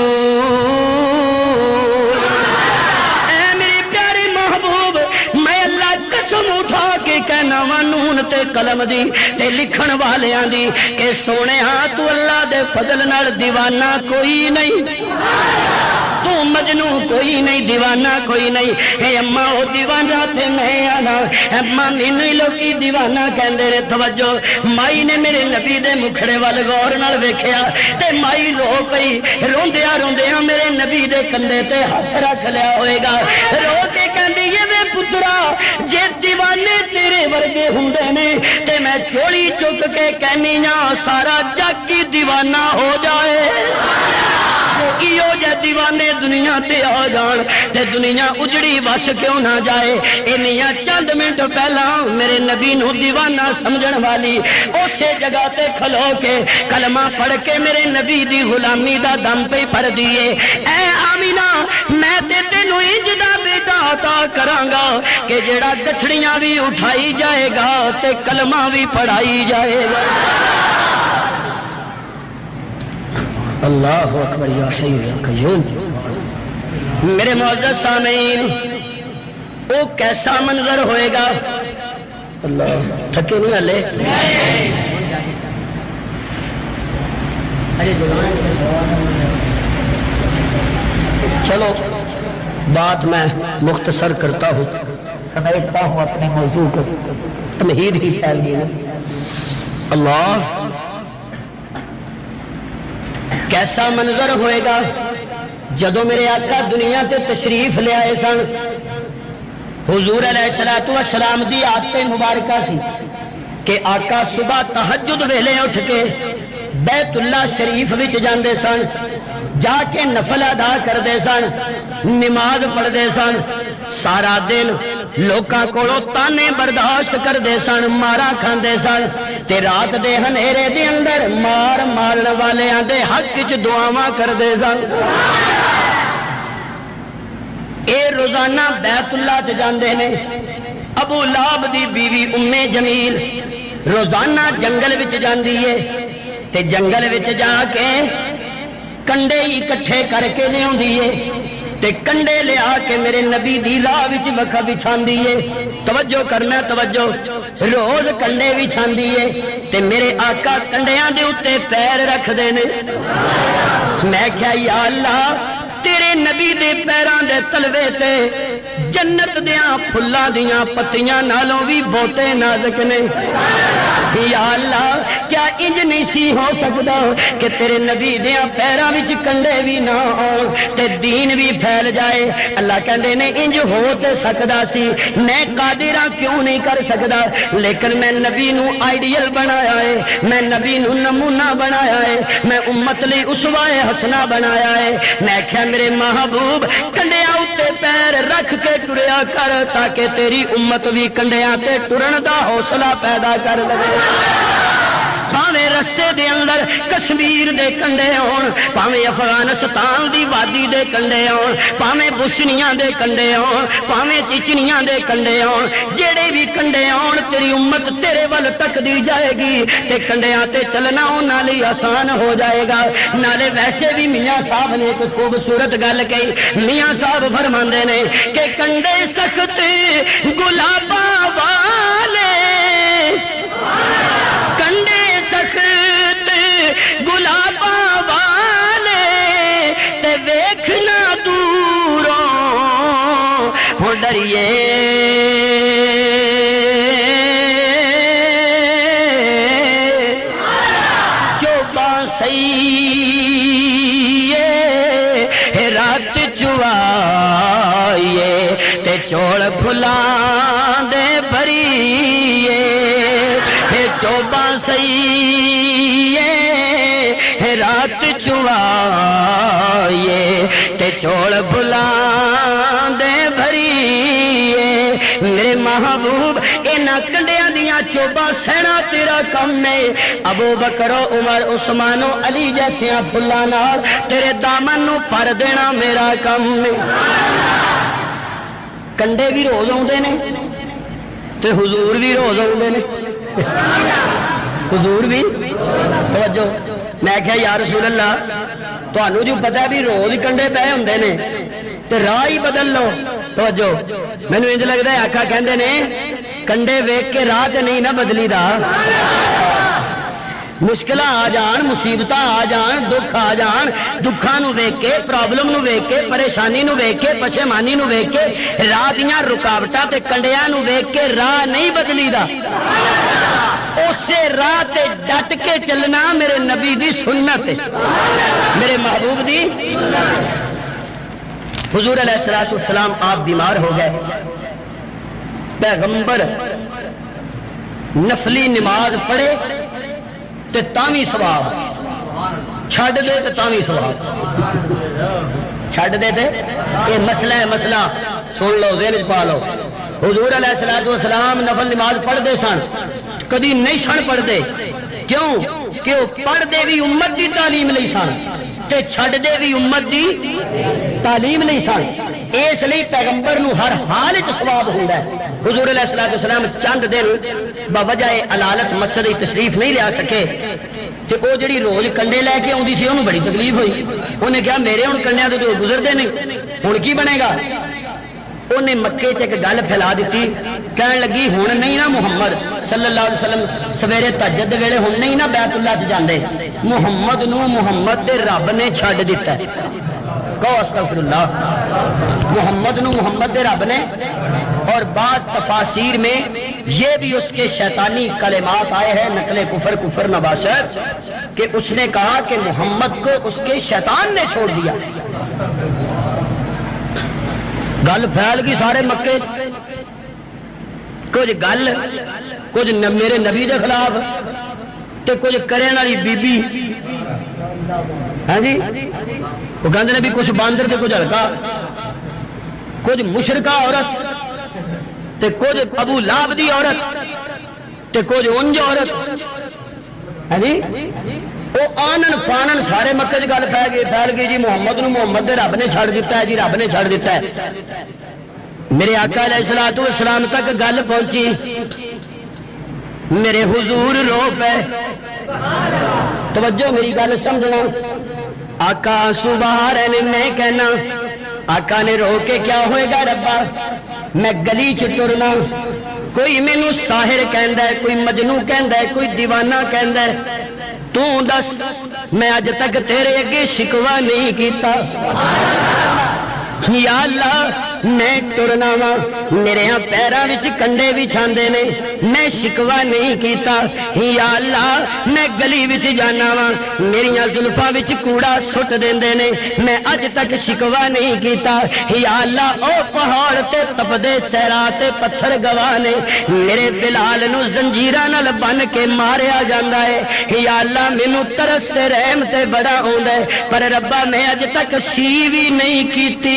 Speaker 1: کہنا وا نون تے قلم دی تے لکھن والیاں دی کہ سونے ہاں تو اللہ دے فضل نال دیوانہ کوئی نہیں، تو مجنوں کوئی نہیں، دیوانہ کوئی نہیں۔ اے اماں او دیوانہ تے میں آنا، اماں مینوں لوکی دیوانہ کہندے نے۔ توجہ، مائی نے میرے نبی دے مکھڑے ول غور نال ویکھیا تے مائی رو پئی، روندیاں روندیاں میرے نبی دے کندھے تے ہاتھ رکھ لیا ہوئے گا، رو کے کہندی اے وے پترا جے دیوانے تیرے ورگے ہوندے نے تے میں چوڑی چک کے کہنی ہاں سارا جگ کی دیوانہ ہو جائے، ایو جے دیوانے دنیا تے آ جان تے دنیا اجڑی وس کیوں نہ جائے۔ انیاں چند منٹ پہلا میرے نبی نو دیوانہ سمجھن والی اسی جگہ تے کھلو کے کلمہ پڑھ کے میرے نبی دی غلامی دا دم پہ پڑھ دیے۔ اے آمینہ میں تے تینوں انج دا بیٹا عطا کراں گا کہ جڑا گٹھڑیاں بھی اٹھائی جائے گا تے کلمہ بھی پڑھائی جائے گا۔ اللہ اکبر یا حی یا قیوم۔ میرے معزز سامعین، وہ کیسا منظر ہوئے گا؟ اللہ تھکے نہیں ہلے؟ چلو بات میں مختصر کرتا ہوں، سمیٹتا ہوں اپنے موضوع کو، تمہید ہی پھیل گئی نا۔ اللہ کیسا منظر ہوئے گا جدو میرے آقا دنیا تے تشریف لے آئے سن۔ حضور علیہ الصلوۃ والسلام دی عادت مبارکہ سی کہ آقا صبح تہجد ویلے اٹھ کے بیت اللہ شریف وچ جاندے سن، جا کے نفل ادا کردے سن، نماز پڑھدے سن، سارا دن لوکاں کولوں تانے برداشت کردے سن، مارا کھاندے سن تے رات دے ہنیرے دے اندر مار مارن والیاں دے حق وچ دعاواں کردے سن۔ اے روزانہ بیت اللہ تے جاندے نے۔ ابو لہب دی بیوی ام جمیل روزانہ جنگل وچ جاندی ہے تے جنگل وچ جا کے کنڈے اکٹھے کر کے لیاوندی ہے تے کنڈے لیا کے میرے نبی دی راہ وچ وکھا بچھاندی ہے۔ توجہ کرنا توجہ، روز کنڈے بچھاندی ہے تے میرے آقا کنڈیاں دے اوتے پیر رکھ دے نے۔ میں کہیا یا اللہ تیرے نبی دے پیراں دے تلوے تے جنت دیاں پھلاں دیاں پتیاں نالوں بھی بہتے نازک نے۔ یا اللہ کیا انج نہیں سی ہو سکتا کہ تیرے نبی دیاں پیراں وچ کنڈے بھی نہ آن تے دین بھی پھیل جائے؟ اللہ کہندے نے انج ہو تے سکدا سی، میں قادراں کیوں نہیں کر سکدا، لیکن میں نبی نو آئیڈیل بنایا ہے، میں نبی نو نمونہ بنایا ہے، میں امت لئی اسوہ حسنہ بنایا ہے۔ میں کہیا میرے محبوب کنڈیاں اتے پیر رکھ کے ٹریا کر تاکہ تیری امت بھی کنڈیاں تے ٹرن دا حوصلہ پیدا کر لگے۔ پاویں رستے دے اندر کشمیر دے کنڈے ہون، پاویں افغانستان دی وادی دے کنڈے ہون، پاویں بوسنیاں دے کنڈے ہون، پاویں چچنیاں دے کنڈے ہون، جڑے بھی کنڈے ہون تیری امت تیرے ول تکدی جائے گی تے کنڈیاں تے چلنا انہاں لئی آسان ہو جائے گا۔ نالے ویسے بھی میاں صاحب نے ایک خوبصورت گل کہی، میاں صاحب فرماندے نے کہ کنڈے سخت گلاباں والے، کنڈے سخت گلاباں والے تے ویکھنا دوروں ہو ڈریے، جو بانسی رات چوا بھلاں دے بھریے چوبا سہیے رات چوائیے تے چوڑ بھلاں دے بھریے میرے محبوب انہاں کنڈیاں دیاں چوبا سہنا تیرا کم نے ابو بکر عمر عثمان و علی جیسیاں پھلاں نال تیرے دامن نو پر دینا میرا کم نے کنڈے بھی روز آتے نے تے حضور بھی روز آتے نے حضور بھی توجہ میں کہا یا رسول اللہ تانوں جو پتہ بھی روز کنڈے پے ہوندے نے تے راہ ہی بدل لو توجہ مینوں انج لگدا ہے آقا کہندے نے کنڈے ویکھ کے راہ تے نہیں نہ بدلی دا مشکل آ جان مصیبت آ جان دکھ آ جان دکھاں نو ویکھ کے پرابلم نو ویکھ کے پریشانی نو ویکھ کے پشیمانی نو ویکھ کے راہ دیاں رکاوٹاں تے کنڈیاں نو ویکھ کے راہ نہیں بدلی دا اسے راہ تے ڈٹ کے چلنا میرے نبی دی سنت ہے میرے محبوب دی حضور علیہ الصلوۃ والسلام آپ بیمار ہو گئے پیغمبر نفلی نماز پڑھے تے تاوی ثواب چھڈ دے تے تاوی ثواب چھڈ دے تے یہ مسئلہ ہے مسئلہ سن لو ذہن وچ پا لو حضور علیہ الصلوۃ والسلام نفل نماز پڑھتے سن کدی نہیں سن پڑھتے کیوں کہ وہ پڑھتے بھی امت دی تعلیم نہیں سن تے چھڈ دے بھی امت دی تعلیم نہیں سن اس لیے پیغمبر نو ہر حال وچ ثواب ہوندا ہے حضور علیہ الصلوۃ والسلام چند دن بوجہ علالت مسجد تشریف نہیں لیا سکے تے او جڑی روز کنڈے لے کے آندی سی اونوں بڑی تکلیف ہوئی انہیں کہا میرے ہن کنڈیاں تو گزرتے نہیں ہن کی بنے گا انہیں مکے چ ایک گل پھیلا دیتی کہن لگی ہن نہیں نا محمد صلی اللہ علیہ وسلم سویرے تہجد ویلے ہن نہیں نا بیت اللہ چ جاندے محمد نو محمد دے رب نے چھڈ دتا ہے کہو استغفر اللہ محمد نو محمد دے رب نے اور بعض تفاسیر میں یہ بھی اس کے شیطانی کلمات آئے ہیں نقل کفر کفر نباشر کہ اس نے کہا کہ محمد کو اس کے شیطان نے چھوڑ دیا گل پھیل گئی سارے مکے کچھ گل کچھ میرے نبی دے خلاف تے کچھ کرنے والی بی بی ہاں جی وہ کہتے ہیں بھی کچھ باندر تے کچھ ہلکا کچھ مشرکہ عورت تے کچھ ابو لہب دی عورت تے کچھ انج عورت ہاں جی وہ آنن فانن سارے مکے گل پھیل گئی جی محمد نو محمد دے رب نے چھڑ دیتا ہے جی رب نے چھڑ دیتا ہے میرے آقا علیہ الصلوۃ والسلام تک گل پہنچی میرے حضور رو پے توجہ میری گل سمجھنا آقا آنسو بہا رہے نے میں کہنا آقا نے رو کے کیا ہوئے گا ربا میں گلی چ ٹرنا کوئی مینوں ساحر کہندا ہے کوئی مجنو کہندا ہے کوئی دیوانہ کہندا ہے تو دس میں اج تک تیرے اگے شکوا نہیں کیتا یا اللہ میں ٹرنا وا میرے پیراں وچ کنڈے بھی چھاندے نے میں شکوا نہیں کیتا یا اللہ میں گلی وچ جانا وا میریاں زلفاں وچ کوڑا سٹ دیندے نے میں اج تک شکوا نہیں کیتا یا اللہ او پہاڑ تے تپدے صحرا تے پتھر گواہ نے میرے بلال نو زنجیراں نال بن کے ماریا جاندا ہے یا اللہ مینوں ترس تے رحم تے بڑا ہوندا ہے پر ربا میں اج تک سی بھی نہیں کیتی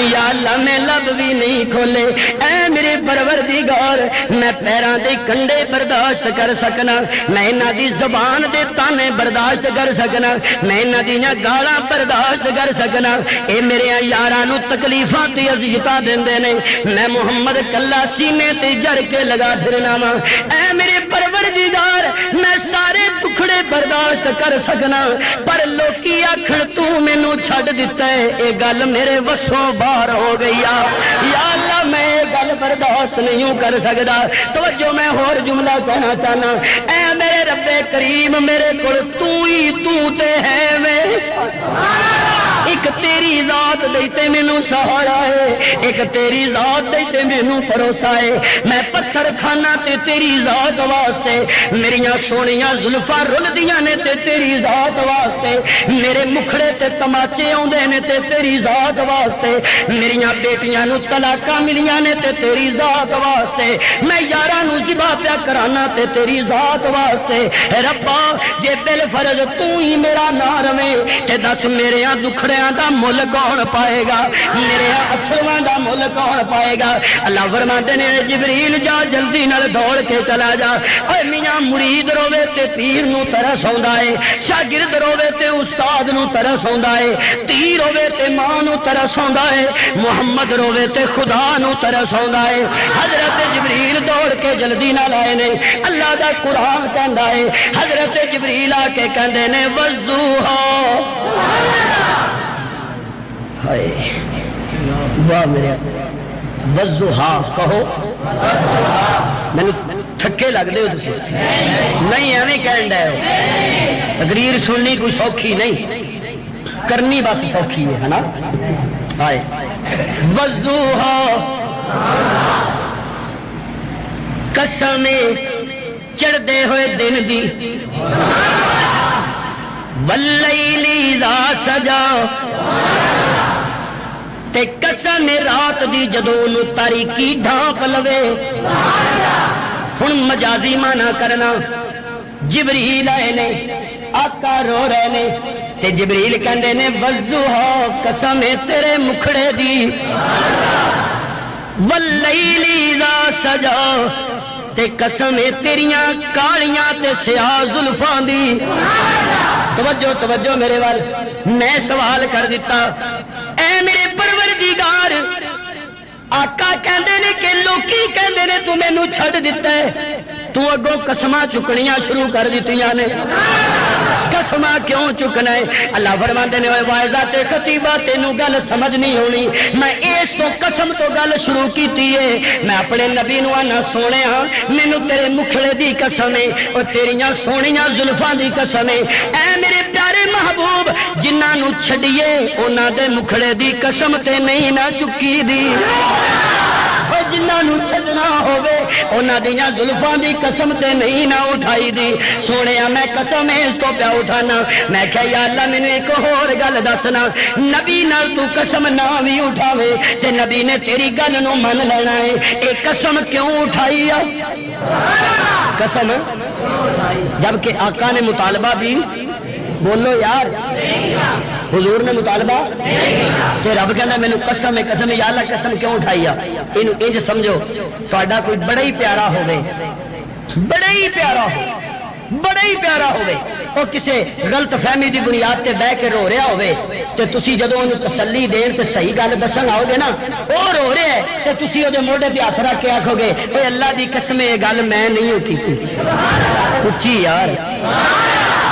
Speaker 1: یا اللہ میں لب بھی نہیں کھولے اے میرے پروردگار میں پیراں دے کنڈے برداشت کر سکنا میں انہاں دی زبان دے تانے برداشت کر سکنا میں انہاں دیاں گالاں برداشت کر سکنا اے میرے یاراں نو تکلیفاں تے اذیتاں دیندے نے میں محمد کلا سینے تے جڑ کے لگا پھرنا وا اے میرے پروردگار میں سارے دکھڑے برداشت کر سکنا پر لوکی آکھن تو مینوں چھڈ دتا ہے اے گل میرے وسوں باہر ہو گئی یا اللہ میں یہ گل برداشت نہیں کر سکتا توجہ میں اور جملہ کہنا چاہنا اے میرے رب کریم میرے کول تو ہی تو تے ہے وے ایک تیری ذات دیتے مینوں سہارا ہے، ایک تیری ذات دیتے مینوں بھروسہ ہے، میں پتھر کھانا تے تیری ذات واسطے، میریاں سونیاں زلفاں رلدیاں نے تے تیری ذات واسطے، میرے مکھڑے تے تماچے آوندے نے تے تیری ذات واسطے، میریاں بیٹیاں نو طلاقاں ملیاں نے تے تیری ذات واسطے، میں یاراں نو ذبح پیا کرانا تے تیری ذات واسطے۔ ربا جے دل فرض تو ہی میرا نہ رہے تے دس میرے دکھڑیاں دا مل کون پائے گا، میرے اتھرواں دا مل کون پائے گا؟ اللہ فرماندے نے جبریل جا جلدی نال دوڑ کے چلا جا۔ اے میاں مرید روے تے پیر نو ترس آوندا ہے، شاگرد روے تے استاد نو ترس آوندا ہے، تیر روے تے ماں نو ترس آوندا ہے، محمد روے تے خدا نو ترس آوندا ہے۔ حضرت جبریل دوڑ کے جلدی نال آئے نے، اللہ دا قرآن کہندا ہے حضرت جبریل آ کے کہندے نے وضوحا، ہائے واہ میرے وضوحا کہو، مینوں تھکے لگدے ہو تسی نہیں، ایویں کہن ڈے ہو۔ تقریر سننی کوئی سوکھی نہیں، کرنی بس سوکھی ہے نا۔ ہائے وضوحا قسم چڑھدے ہوئے دن دی، واللیل اذا سجا، تے قسم رات دی جدوں نو تاریکی ڈھانپ لوے۔ ہن مجازی مانا کرنا، جبریل آئے نے، آقا رو رہے نے تے جبریل کہندے نے وضوحا قسم تیرے مکھڑے دی، واللیل اذا سجا، تے قسم تیریاں کالیاں تے سیاہ زلفاں دی۔ توجہ توجہ میرے وال، میں سوال کر دیتا، اے میرے پروردگار، آقا کہندے نے کہ لوکی کہندے نے تو مینوں چھڈ دتا ہے، تو اگوں قسماں چکنیاں شروع کر دتیاں نے، قسماں کیوں چکنا ہے؟ اللہ فرماندے نے واعظہ تے خطیبہ تینوں گل سمجھ نہیں ہونی، میں اس تو قسم تو گل شروع کیتی ہے، میں اپنے نبی نو آنا سونیا مینوں تیرے مکھڑے دی قسم ہے اور تیریاں سونیاں زلفاں دی قسم ہے، اے میرے پیارے محبوب جنہاں نو چھڈیے انہاں دے مکھڑے دی قسم تے نہیں نہ چکی دی، جنہاں نو چھڈنا ہوے انہاں دیاں زلفاں دی قسم تے نہیں نہ اٹھائی دی۔ سونیا میں قسم اس کو پیا اٹھانا، میں کہا یا اللہ مینوں ایک ہور گل دسنا، نبی نال تو قسم نہ وی اٹھاوے تے نبی نے تیری گل نو من لینا ہے، اے قسم کیوں اٹھائی ہے؟ قسم جبکہ آقا نے مطالبہ بھی، بولو یار، حضور نے مطالبہ تے رب کہندا مینوں قسم ہے، قسم یا اللہ قسم کیوں اٹھائی ہے؟ اینو انج سمجھو تہاڈا کوئی بڑا ہی پیارا ہوے، بڑا ہی پیارا ہو، بڑا ہی پیارا ہوے، او کسے غلط فہمی دی بنیاد تے بہ کے رو رہا ہوے تے تسی جدوں اونوں تسلی دین تے صحیح گل دسن آؤ گے نا، او رو رہا ہے تے تسی اودے موڈے تے ہاتھ رکھ کے آکھو گے اے اللہ دی قسم یہ گل میں نہیں کیتی، اچھی یار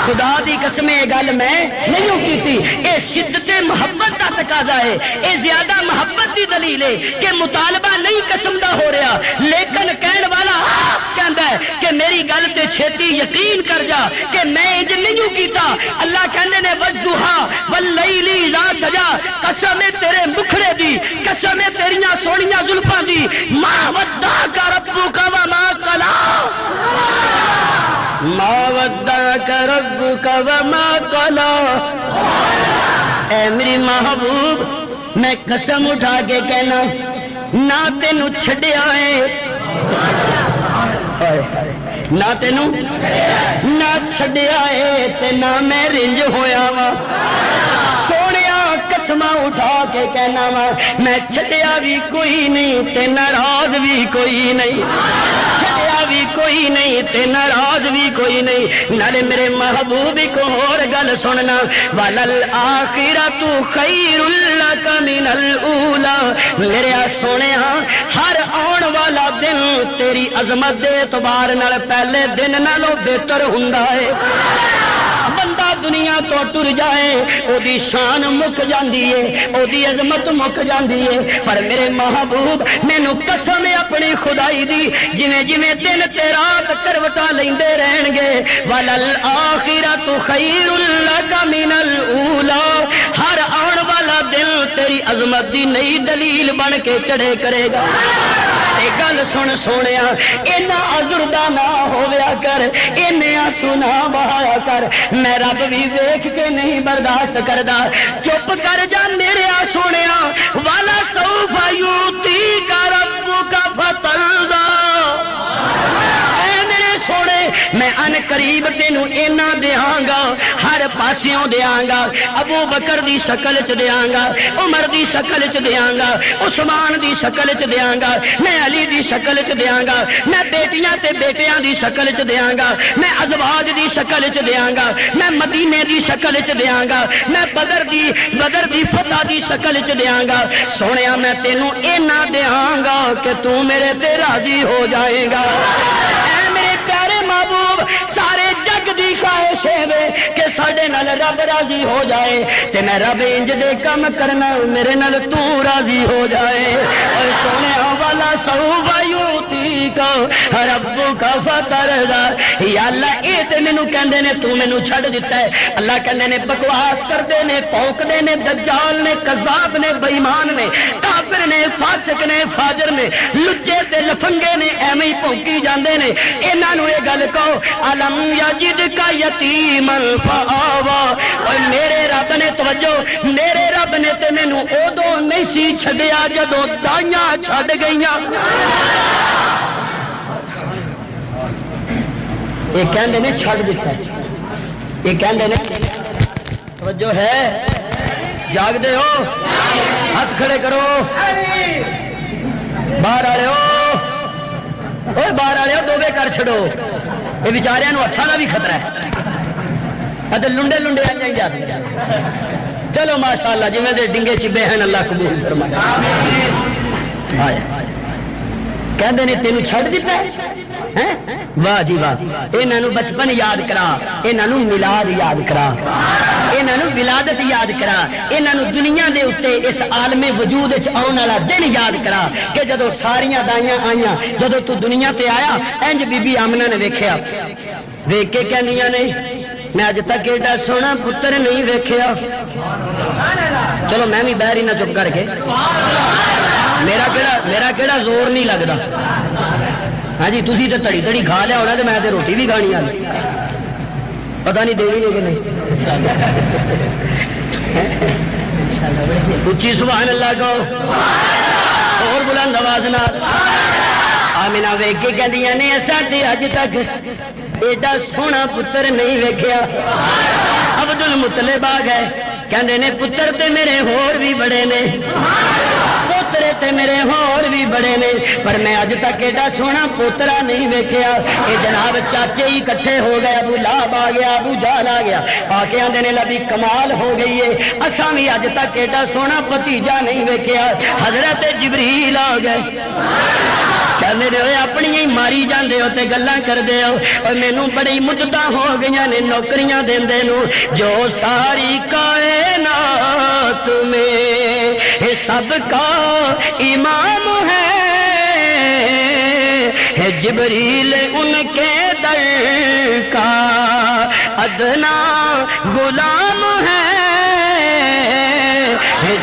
Speaker 1: خدا دی قسم یہ گل میں نہیں کیتی۔ اے شدت محبت کا تقاضا ہے، اے زیادہ محبت دی دلیل ہے کہ مطالبہ نہیں قسم دا ہو رہا، لیکن کہن والا کہندا ہے کہ میری گل تے چھتی یقین کر جا کہ میں انج نہیں کیتا۔ اللہ کہندے نے وضحا واللیل اذا سجا، قسم تیرے مکھڑے دی، قسم تیریاں سونیاں زلفاں دی، ما ودعک ربک وما قلا، ما ودعک ربک وما قلا۔ اے میری محبوب میں قسم اٹھا کے کہنا نہ تینوں چھڈیا ہے، نہ تینوں نہ چھڈیا ہے تے نہ میں رنج ہویا وا، سونیا قسماں اٹھا کے کہنا وا میں چھڈیا بھی کوئی نہیں تے ناراض بھی کوئی نہیں، چھڈیا بھی کوئی نہیں تے ناراض بھی کوئی نہیں۔ نالے میرے محبوب کو اور گل سننا، وَلَلْآخِرَةُ خَيْرٌ لَكَ مِنَ الْأُولَى، میرے سونیا ہر آن والا دن تیری عظمت دے اعتبار نال پہلے دن نالوں بہتر ہوندا ہے۔ بندہ دنیا تو ٹر جائے او دی شان مک جاندی ہے، او دی عظمت مک جاندی ہے، پر میرے محبوب مینوں قسم ہے اپنی خدائی دی جویں جویں دن تے رات کروٹاں لیندے رہن گے، وَلَلْآخِرَةُ خَيْرٌ لَكَ مِنَ الْأُولَى، ہر آن دل تیری عظمت دی نئی دلیل بن کے چڑھے کرے گا اے گل سن سونیا اینا عذردہ نہ ہویا کر اینے آنسو نہ بہایا کر میں رب بھی ویکھ کے نہیں برداشت کردا چپ کر جا میرے آ سونیا والا سوف یوتیک ربک فترضی سونے میں ان قریب تینوں اینا دیاں گا ہر پاسیوں دیاں گا ابو بکر دی شکل چ دیاں گا عمر دی شکل چ دیاں گا عثمان دی شکل چ دیاں گا میں علی دی شکل چ دیاں گا میں بیٹیاں تے بیٹیاں دی شکل چ دیاں گا میں ازواج دی شکل چ دیاں گا میں مدینے دی شکل چ دیاں گا میں بدر دی فتح دی شکل چ دیاں گا سونیا میں تینوں اینا دیاں گا کہ تو میرے تے راضی ہو جائے گا پیارے محبوب سارے جگ دی خواہش ہے کہ ساڈے نال رب راضی ہو جائے تے میں رب انج دے کم کرنا میرے نال تو راضی ہو جائے اور سونے والا سوف یوتیک ربک فترضی یا اللہ اے تے مینوں کہندے نے تو مینوں چھڈ دتا ہے اللہ کہندے نے بکواس کردے نے پونکدے نے دجال نے کذاب نے بے ایمان نے کافر نے فاسق نے فاجر نے لچے تے لفنگے نے ایویں ہی پونکی جاندے نے انہاں نوں اے گل کہو علم یجدک یتیما فآوا اور میرے رب نے توجہ میرے رب نے تے مینوں اودوں نہیں سی چھڈیا جدوں دائیاں چھڈ گئیاں یہ کہندے نے چھڈ دتا یہ کہندے نے توجہ ہے جاگ دے ہو ہاتھ کھڑے کرو باہر آ رہے ہو باہر آ رہے ہو دوبے کر چھڑو یہ بیچاریاں نو ہتھاں دا بھی خطرہ ہے تے لنڈے لنڈے آ جائیں جاتے چلو ماشاءاللہ جویں دے ڈنگے چبے ہیں اللہ قبول فرمائے آیا کہندے نے تینوں چھڈ دتا ہے واہ جی واہ انہاں نو بچپن یاد کرا انہاں نو میلاد یاد کرا انہاں نو ولادت یاد کرا انہاں نو دنیا دے اوتے اس عالم وجود وچ آਉਣ والا دن یاد کرا کہ جدوں ساریاں دائیاں آئیاں جدوں تو دنیا تے آیا انج بی بی آمنہ نے ویکھیا ویکھ کے کہندیاں نے میں اج تک ایڈا سونا پتر نہیں ویکھیا چلو میں بھی باہر ہی نہ چپ کر کے میرا کیڑا زور نہیں لگتا ہاں جی تسی تو تڑی تڑی کھا لیا ہونا تو میں روٹی بھی کھانی آ پتہ نہیں دینی ہے کہ نہیں اچھی سبحان اللہ کہو اور بلند آواز نال آمینہ ویکھ کے کہندیاں نے اساں تے اج تک ایڈا سونا پتر نہیں ویکھیا عبد المطلب آ گئے کہندے نے پتر تے میرے ہور بھی بڑے نے پوترے تے میرے ہور بھی بڑے نے پر میں اج تک ایڈا سونا پوترا نہیں ویکھیا اے جناب چاچے ہی کٹھے ہو گئے ابو لہب آ گیا ابو جہل آ گیا آ کے آندے نے لبی کمال ہو گئی ہے اساں بھی اج تک ایڈا سونا بھتیجا نہیں ویکھیا حضرت جبریل آ گئے کہندے نے اپنی ہی ماری جاندے ہو تے گلاں کردے ہو اور مینوں بڑی مدتاں ہو گئیاں نے نوکریاں دیندے نو جو ساری کائنات میں سب کا امام ہے جبریل ان کے در کا ادنا غلام ہے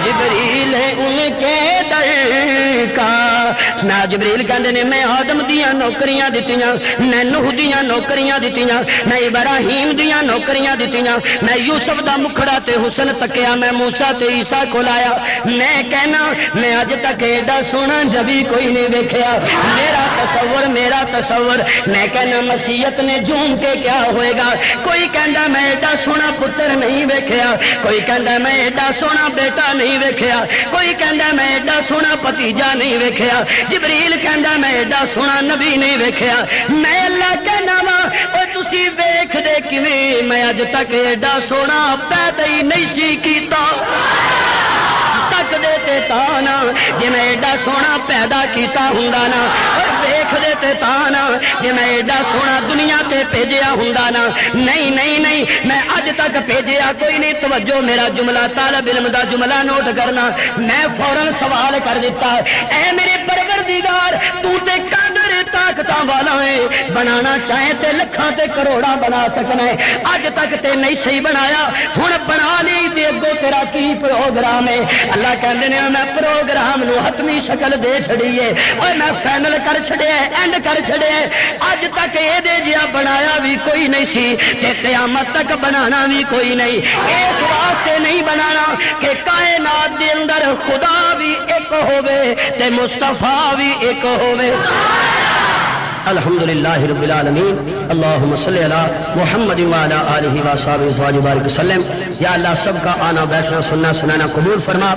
Speaker 1: جبریل ان کے در کا نہ جبریل کہندے نے میں آدم دیاں نوکریاں دتیاں میں نوح دیاں نوکریاں دتیاں میں ابراہیم دیاں نوکریاں دتیاں میں یوسف دا مکھڑا تے حسن تکیا میں موسیٰ تے عیسیٰ کو لایا میں کہنا میں اج تک ایڈا سونا جبھی کوئی نہیں دیکھیا میرا تصور میں کہنا مسیحت نے جھوم کے کیا ہوئے گا کوئی کہندا میں ایڈا سونا پتر نہیں ویکھیا کوئی کہندا میں ایڈا سونا بیٹا نہیں ویکھیا کوئی کہندا میں ایڈا سونا بھتیجا نہیں ویکھیا جبریل کہندا میں ایڈا سونا نبی نہیں ویکھیا میں اللہ کہنا وا او تسی ویکھ دے کیویں میں اج تک ایڈا سونا پیدا ہی نہیں سی کیتا تک دے تے تانا جے میں ایڈا سونا پیدا کیتا ہوندا نا اور دیکھ دے تے تانا جے میں ایڈا سونا دنیا تے بھیجیا ہوندا نا نہیں میں اج تک بھیجیا کوئی نہیں توجہ میرا جملہ طالب علم دا جملہ نوٹ کرنا میں فوراً سوال کر دیتا اے میرے پروردگار تو تے قادر طاقت والا ہے بنانا چاہے تے لکھاں تے کروڑاں بنا سکنا ہے اج تک تے نہیں صحیح بنایا ہن بنا لی تے اگوں تیرا کی پروگرام ہے اللہ کہندے نے میں پروگرام نو حتمی شکل دے چھڑی ہے اوے میں فائنل کر چھڑیا اینڈ کر چھڑیا اج تک اے دے جیا بنایا بھی کوئی نہیں سی تے قیامت تک بنانا بھی کوئی نہیں اس واسطے نہیں بنانا کہ کائنات دے اندر خدا بھی ایک ہوے تے مصطفیٰ بھی ایک ہوے
Speaker 2: الحمدللہ رب العالمین اللہم صلی علی محمد وعلی آلہ وصحبہ وبارک وسلم یا اللہ سب کا آنا بیٹھنا سننا سنانا قبول فرما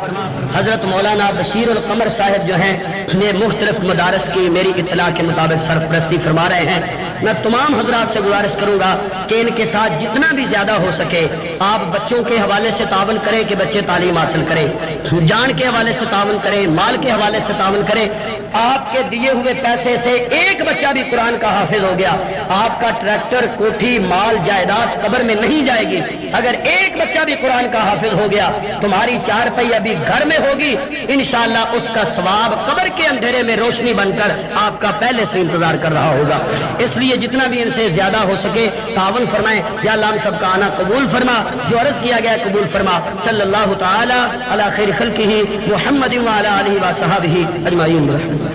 Speaker 2: حضرت مولانا بشیر القمر صاحب جو ہیں یہ مختلف مدارس کی میری اطلاع کے مطابق سرپرستی فرما رہے ہیں میں تمام حضرات سے گزارش کروں گا کہ ان کے ساتھ جتنا بھی زیادہ ہو سکے آپ بچوں کے حوالے سے تعاون کریں کہ بچے تعلیم حاصل کریں جان کے حوالے سے تعاون کریں مال کے حوالے سے تعاون کریں آپ کے دیے ہوئے پیسے سے ایک بچہ بھی قرآن کا حافظ ہو گیا آپ کا ٹریکٹر کوٹھی مال جائیداد قبر میں نہیں جائے گی اگر ایک بچہ بھی قرآن کا حافظ ہو گیا تمہاری 4 پہیہ بھی گھر میں ہوگی انشاءاللہ اس کا ثواب قبر کے اندھیرے میں روشنی بن کر آپ کا پہلے سے انتظار کر رہا ہوگا اس لیے جتنا بھی ان سے زیادہ ہو سکے تعاون فرمائیں یا اللہ ہم سب کا آنا قبول فرما جو عرض کیا گیا قبول فرما صلی اللہ تعالی علی خیر خلقہ محمد وعلی آلہ وصحبہ اجمعین.